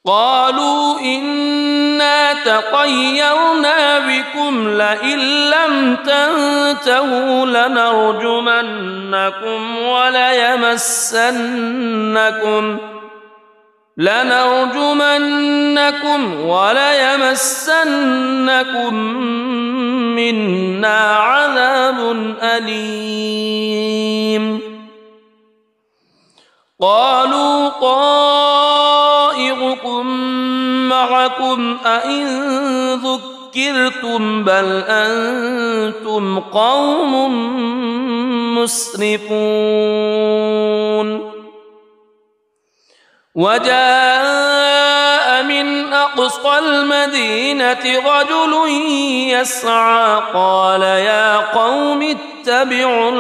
قالوا إنا تطيرنا بكم لئن لم تنتهوا لنرجمنكم وليمسنكم منا عذاب أليم قالوا طائركم معكم أئن ذكرتم بل أنتم قوم مسرفون وجاء من أقصى المدينة رجل يسعى قال يا قوم اتبعوا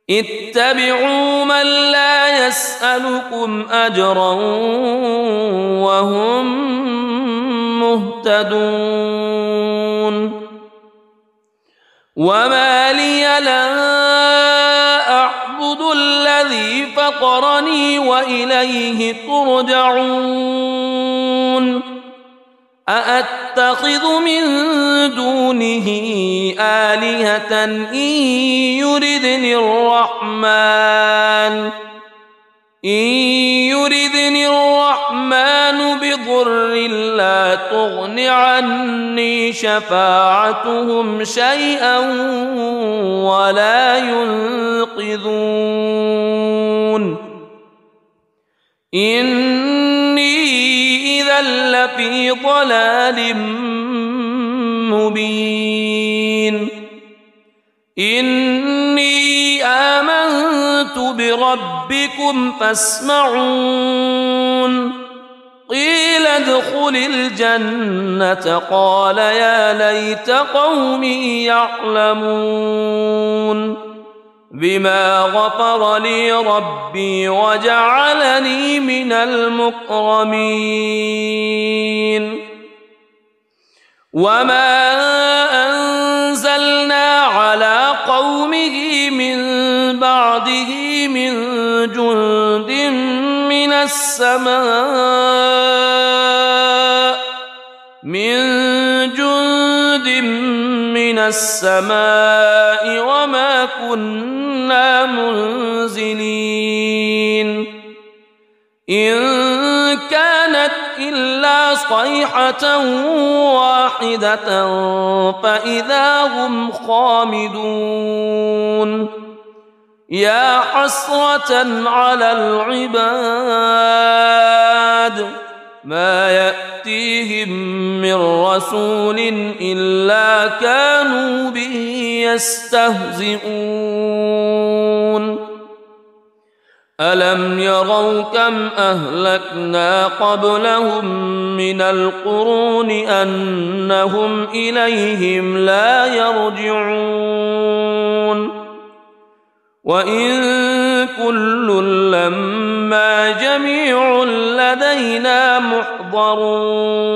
اتبعوا من لا يسألكم أجرا وهم مهتدون وما لي لا أعبد الذي فطرني وإليه ترجعون أأتخذ من دونه آلهة إن يردني الرحمن بضر لا تغن عني شفاعتهم شيئا ولا ينقذون إني إذا لفي ضلال مبين إني آمنت بربكم فاسمعون قيل ادخل الجنة قال يا ليت قومي يعلمون بما غفر لي ربي وجعلني من المكرمين وما أنزلنا على قومه من بعده من جند من السماء وما كنا منزلين إن كانت إلا صيحة واحدة فإذا هم خامدون يا حسرة على العباد ما يأتيهم من رسول إلا كانوا به يستهزئون ألم يروا كم أهلكنا قبلهم من القرون أنهم إليهم لا يرجعون وإن كل لما جميع لدينا محضرون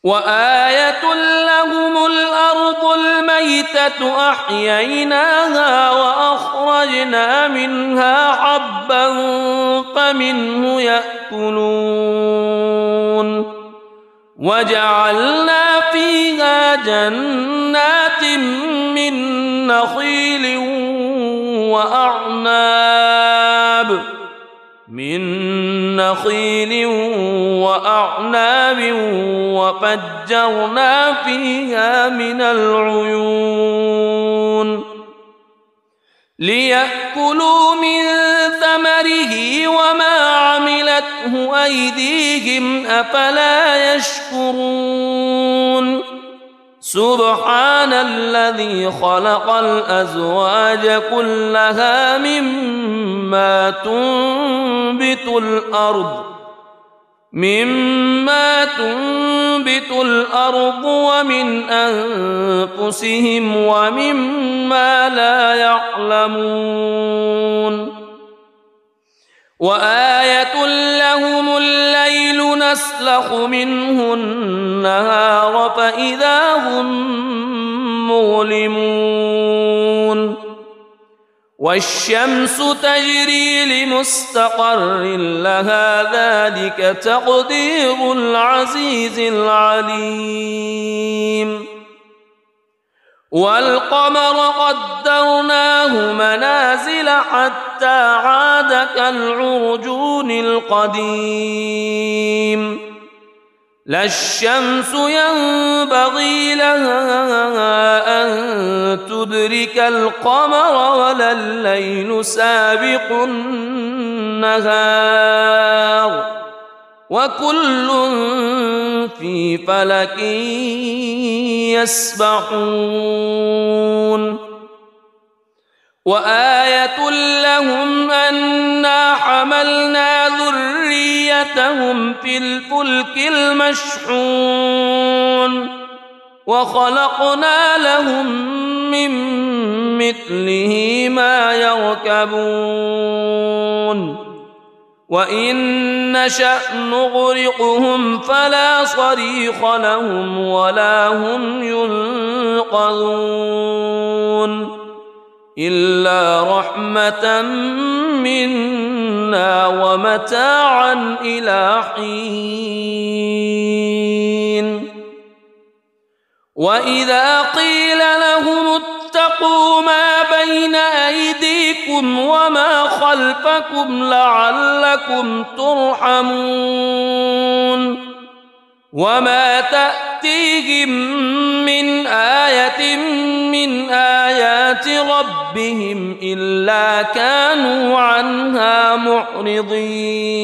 وآية لهم الأرض الميتة أحييناها وأخرجنا منها حبا فمنه يأكلون وجعلنا فيها جنات من نخيل وأعناب وفجرنا فيها من العيون ليأكلوا من ثمره وما عملته أيديهم أفلا يشكرون سبحان الذي خلق الأزواج كلها مما تنبت الأرض مما تنبت الأرض ومن أنفسهم ومما لا يعلمون وآية لهم الليل نسلخ منه النهار فإذا هم مظلمون والشمس تجري لمستقر لها ذلك تقدير العزيز العليم والقمر قدرناه منازل حتى عاد كالعرجون القديم لا الشمس ينبغي لها أن تدرك القمر ولا الليل سابق النهار وكل في فلك يسبحون وآية لهم أنا حملنا ذريتهم في الفلك المشحون وخلقنا لهم من مثله ما يركبون وإن نشأ نغرقهم فلا صريخ لهم ولا هم ينقذون إلا رحمة منا ومتاعا إلى حين وإذا قيل لهم اتقوا ما بين أيديكم وما خلفكم لعلكم ترحمون وما تأتيهم من آية من آيات ربهم إلا كانوا عنها معرضين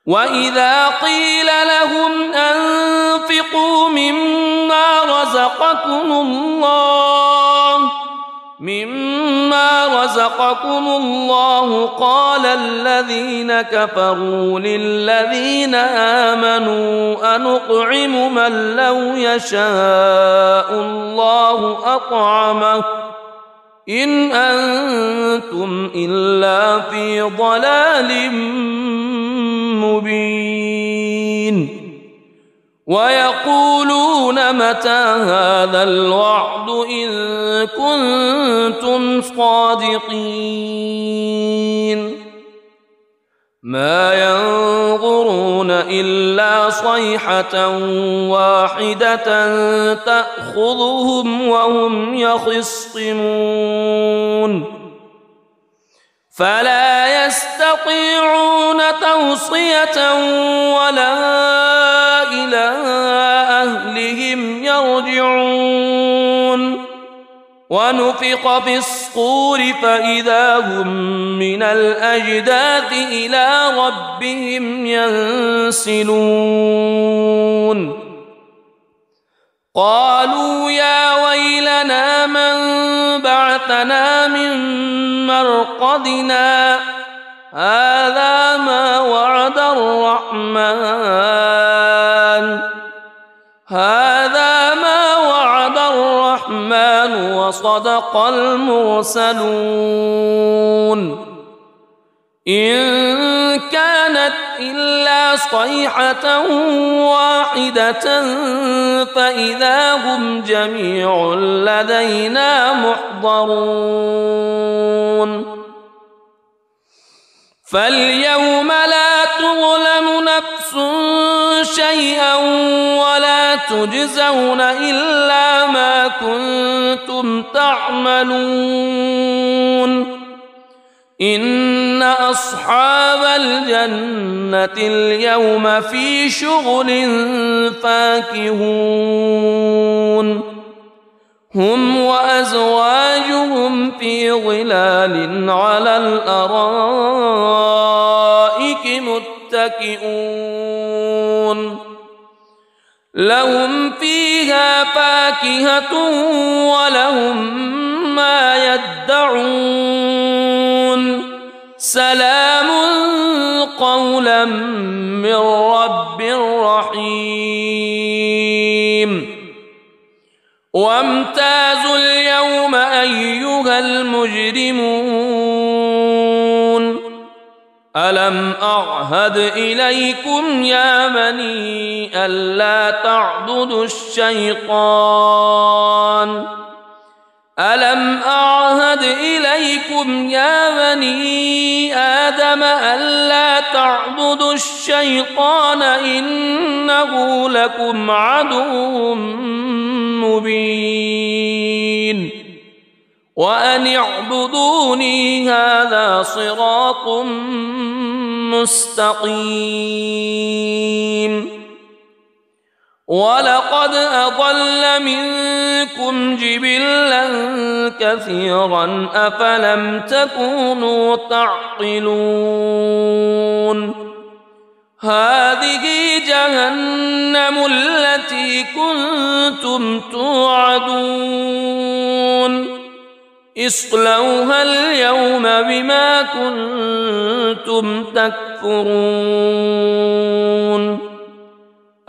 وإذا قيل لهم أنفقوا مما رزقكم الله قال الذين كفروا للذين آمنوا أنطعم من لو يشاء الله أطعمه إن أنتم إلا في ضلال مبين ويقولون متى هذا الوعد إن كنتم صادقين ما ينظرون إلا صيحة واحدة تأخذهم وهم يخصمون فلا يستطيعون توصية ولا إلى أهلهم يرجعون ونفخ في الصور فإذا هم من الأجداث إلى ربهم ينسلون قالوا يا ويلنا من بعثنا من مرقدنا هذا ما وعد الرحمن وصدق المرسلون إن كانت إلا صيحة واحدة فإذا هم جميع لدينا محضرون فاليوم لا تظلم نفس شيئا ولا تجزون إلا ما كنتم تعملون إن أصحاب الجنة اليوم في شغل فاكهون هم وأزواجهم في ظلال على الأرائك متكئون لهم فيها فاكهة ولهم ما يدعون سلام قولا من رب رحيم وامتازوا اليوم أيها المجرمون ألم أعهد إليكم يا بني ألا تعبدوا الشيطان ألم أعهد إليكم يا بني آدم ألا تعبدوا الشيطان إنه لكم عدو مبين وأن اعبدوني هذا صراط مستقيم ولقد أضل منكم جبلا كثيرا أفلم تكونوا تعقلون هذه جهنم التي كنتم توعدون اصلوها اليوم بما كنتم تكفرون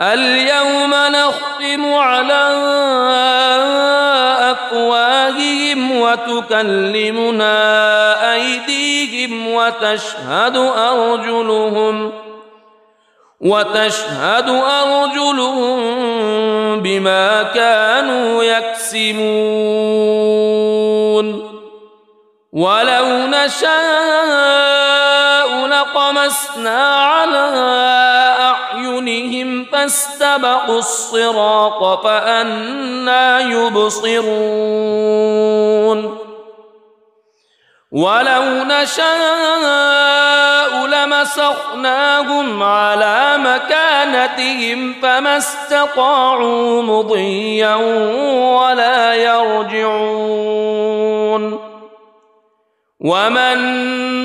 اليوم نختم على أفواههم وتكلمنا أيديهم وتشهد أرجلهم بما كانوا يكسبون ولو نشاء لطمسنا على أعينهم فاستبقوا الصراط فأنى يبصرون ولو نشاء لمسخناهم على مكانتهم فما استطاعوا مضيا ولا يرجعون ومن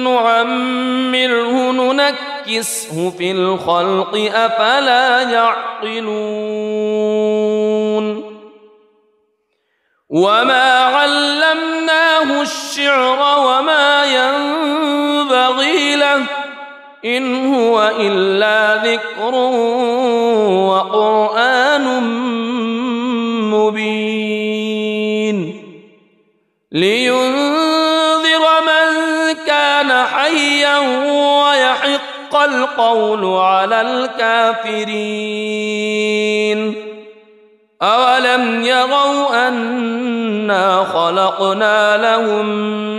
نعمره ننكسه في الخلق أفلا يعقلون وما علمناه الشعر وما ينبغي له إن هو إلا ذكر وقرآن مبين لينذر من كان حيا ويحق القول على الكافرين أولم يروا أنا خلقنا لهم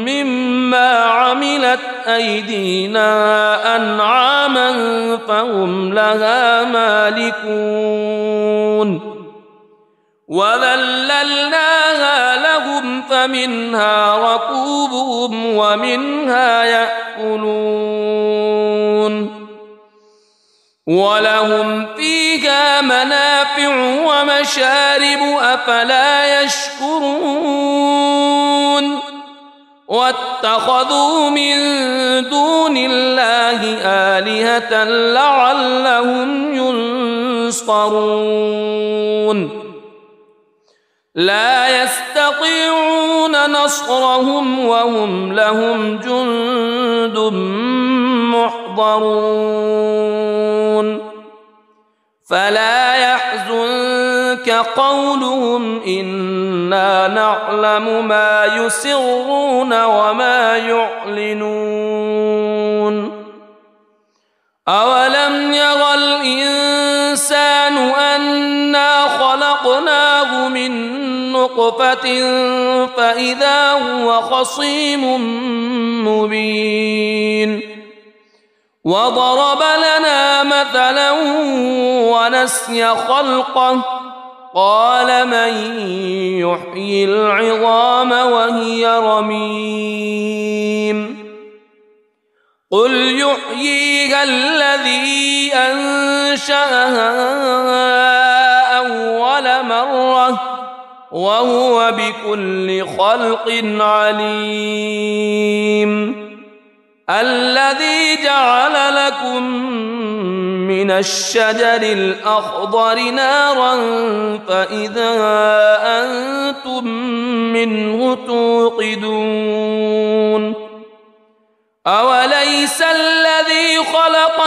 مما عملت أيدينا أنعاما فهم لها مالكون وذللناها لهم فمنها ركوبهم ومنها يأكلون ولهم فيها منافع ومشارب أفلا يشكرون واتخذوا من دون الله آلهة لعلهم ينصرون لا يستطيعون نصرهم وهم لهم جند محضرون فلا يحزنك قولهم إنا نعلم ما يسرون وما يعلنون أولم ير الإنسان أنا خلقناه من نطفة فإذا هو خصيم مبين وضرب لنا مثلا ونسي خلقه قال من يحيي العظام وهي رميم قل يحييها الذي أنشأها أول مرة وهو بكل خلق عليم الذي جعل لكم من الشجر الأخضر نارا فإذا أنتم منه توقدون أوليس الذي خلق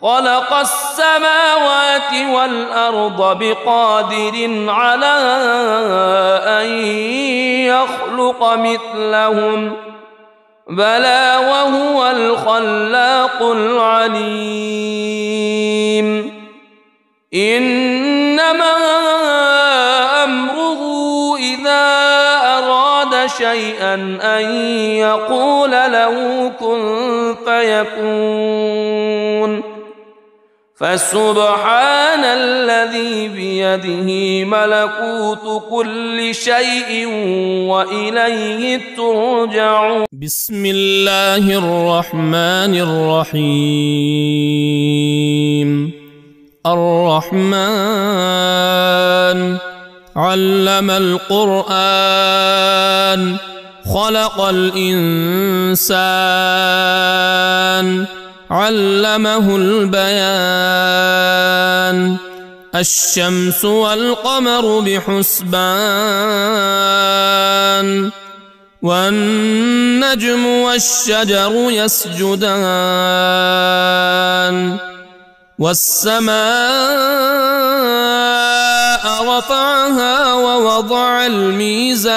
خلق السماوات والأرض بقادر على أن يخلق مثلهم بلى وهو الخلاق العليم إنما أمره إذا أراد شيئا أن يقول له كن فيكون فسبحان الذي بيده ملكوت كل شيء وإليه ترجعون. بسم الله الرحمن الرحيم. الرحمن علم القرآن خلق الإنسان علمه البيان الشمس والقمر بحسبان والنجم والشجر يسجدان والسماء رفعها ووضع الميزان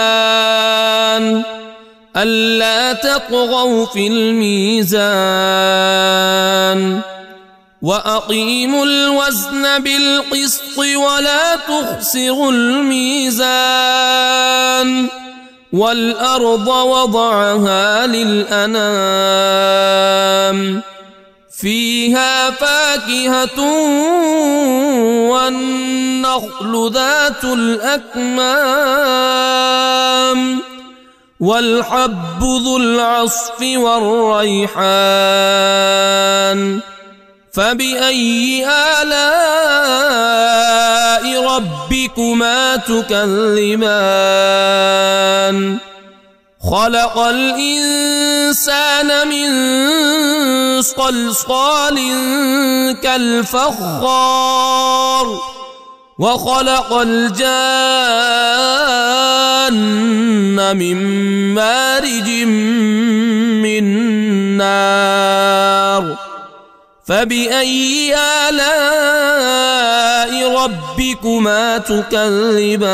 ألا تطغوا في الميزان وأقيموا الوزن بالقسط ولا تخسروا الميزان والأرض وضعها للأنام فيها فاكهة والنخل ذات الأكمام والحب ذو العصف والريحان فبأي آلاء ربكما تكذبان خلق الإنسان من صلصال كالفخار وخلق الجان من مارج من نار فبأي آلاء ربكما تكذبان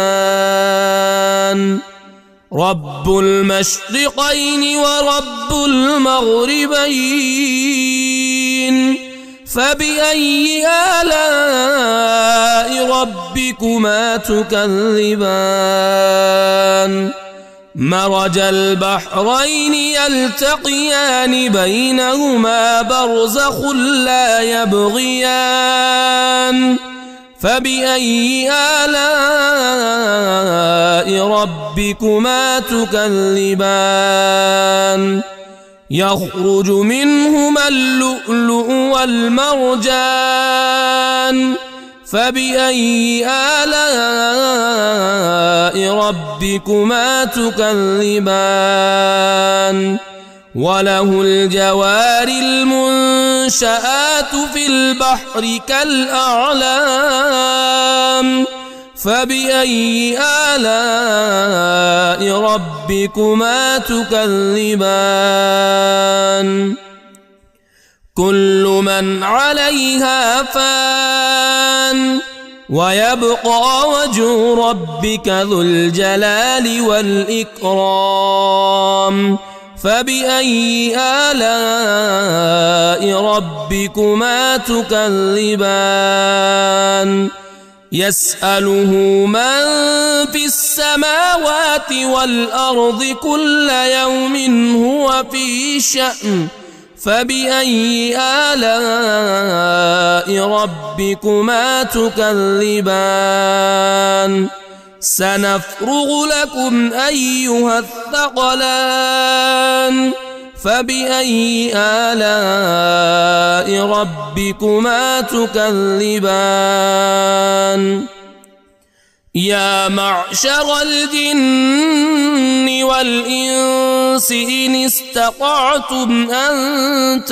رب المشرقين ورب المغربين فبأي آلاء ربكما تكذبان مرج البحرين يلتقيان بينهما برزخ لا يبغيان فبأي آلاء ربكما تكذبان يخرج منهما اللؤلؤ والمرجان فبأي آلاء ربكما تكذبان وله الجوار المنشآت في البحر كالأعلام فبأي آلاء ربكما تكذبان كل من عليها فان ويبقى وجه ربك ذو الجلال والإكرام فبأي آلاء ربكما تكذبان يسأله من في السماوات والأرض كل يوم هو في شأن فبأي آلاء ربكما تكذبان سنفرغ لكم أيها الثقلان فبأي آلاء ربكما تكذبان يا معشر الجن والإنس إن استطعتم أن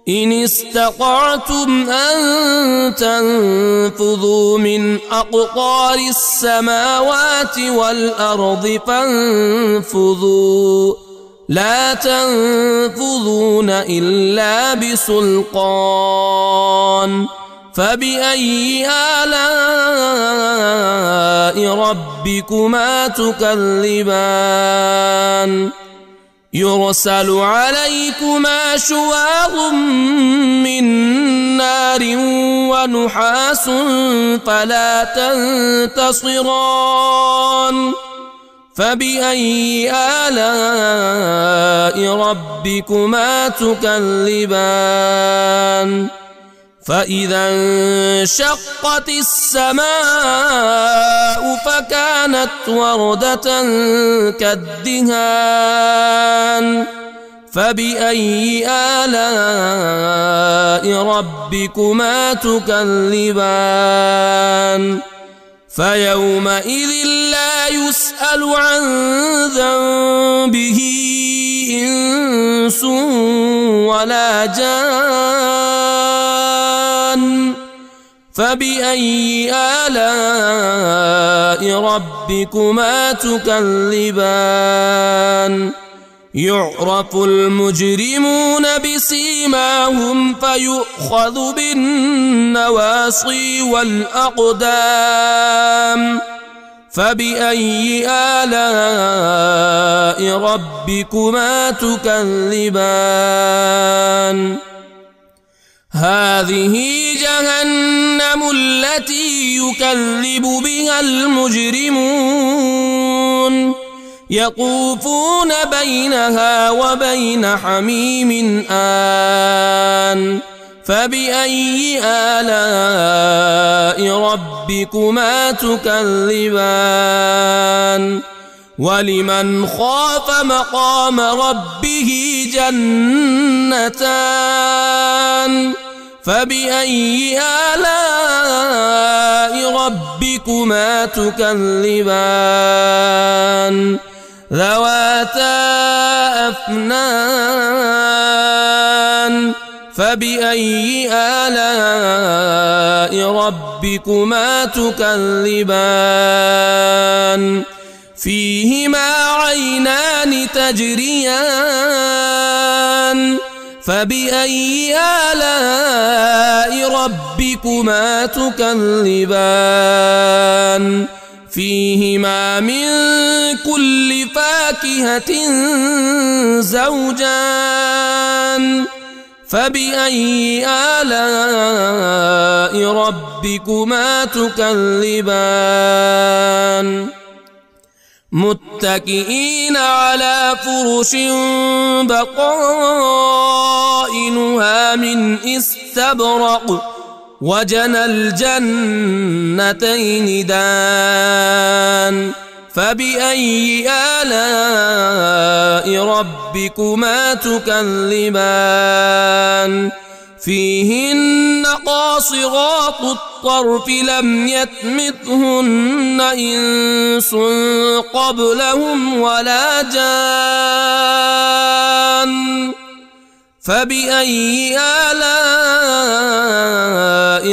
إن استطعتم أن تنفذوا من أقطار السماوات والأرض فانفذوا لا تنفذون إلا بسلطان فبأي آلاء ربكما تكذبان يرسل عليكما شواظ من نار ونحاس فلا تنتصران فبأي آلاء ربكما تكذبان فإذا انشقت السماء فكانت وردة كالدهان فبأي آلاء ربكما تكذبان فيومئذ لا يسأل عن ذنبه إنس ولا جان فبأي آلاء ربكما تكذبان يعرف المجرمون بسيماهم فيؤخذ بالنواصي والأقدام فبأي آلاء ربكما تكذبان هذه جهنم التي يكذب بها المجرمون يطوفون بينها وبين حميم آن فبأي آلاء ربكما تكذبان ولمن خاف مقام ربه جنتان فبأي آلاء ربكما تكذبان ذواتا أفنان فبأي آلاء ربكما تكذبان فيهما عينان تجريان فبأي آلاء ربكما تكذبان فيهما من كل فاكهة زوجان فبأي آلاء ربكما تكذبان متكئين على فرش بطائنها من استبرق وجنى الجنتين دان فبأي آلاء ربكما تكذبان فيهن قاصرات الطرف لم يطمثهن إنس قبلهم ولا جان فبأي آلاء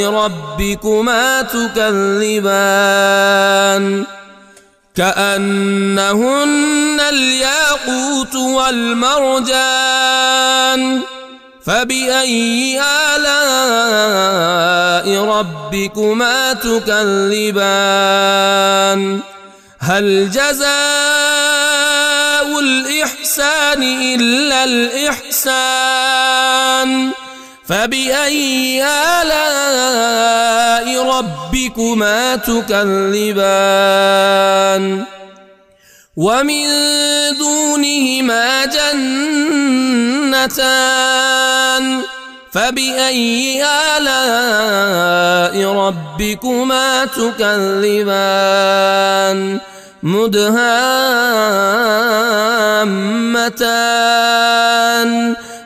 ربكما تكذبان كأنهن الياقوت والمرجان فبأي آلاء ربكما تكذبان هل جزاء الإحسان إلا الإحسان فبأي آلاء ربكما تكذبان ومن دونهما جنتان فبأي آلاء ربكما تكذبان مدهامتان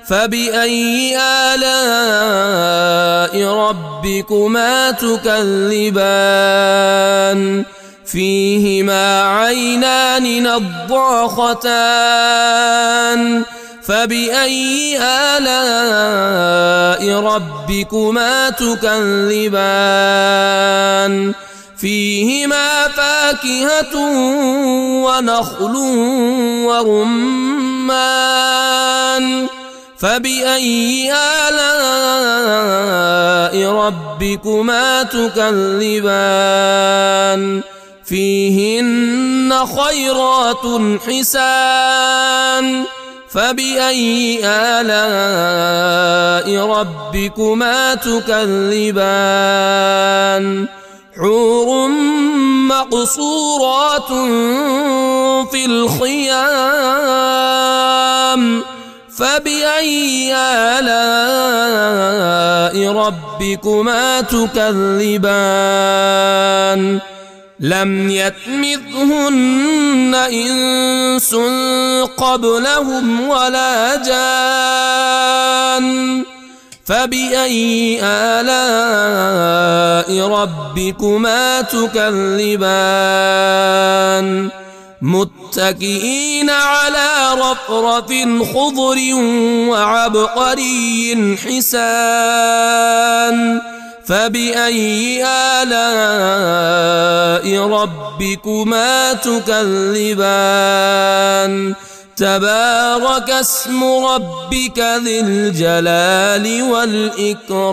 فبأي آلاء ربكما تكذبان فيهما عينان نضاختان فبأي آلاء ربكما تكذبان فيهما فاكهة ونخل ورمان فبأي آلاء ربكما تكذبان فيهن خيرات حسان فبأي آلاء ربكما تكذبان حور مقصورات في الخيام فبأي آلاء ربكما تكذبان لم يطمثهن إنس قبلهم ولا جان فبأي آلاء ربكما تكذبان متكئين على رفرف خضر وعبقري حسان فبأي آلاء ربكما تكذبان تبارك اسم ربك ذي الجلال والإكرام.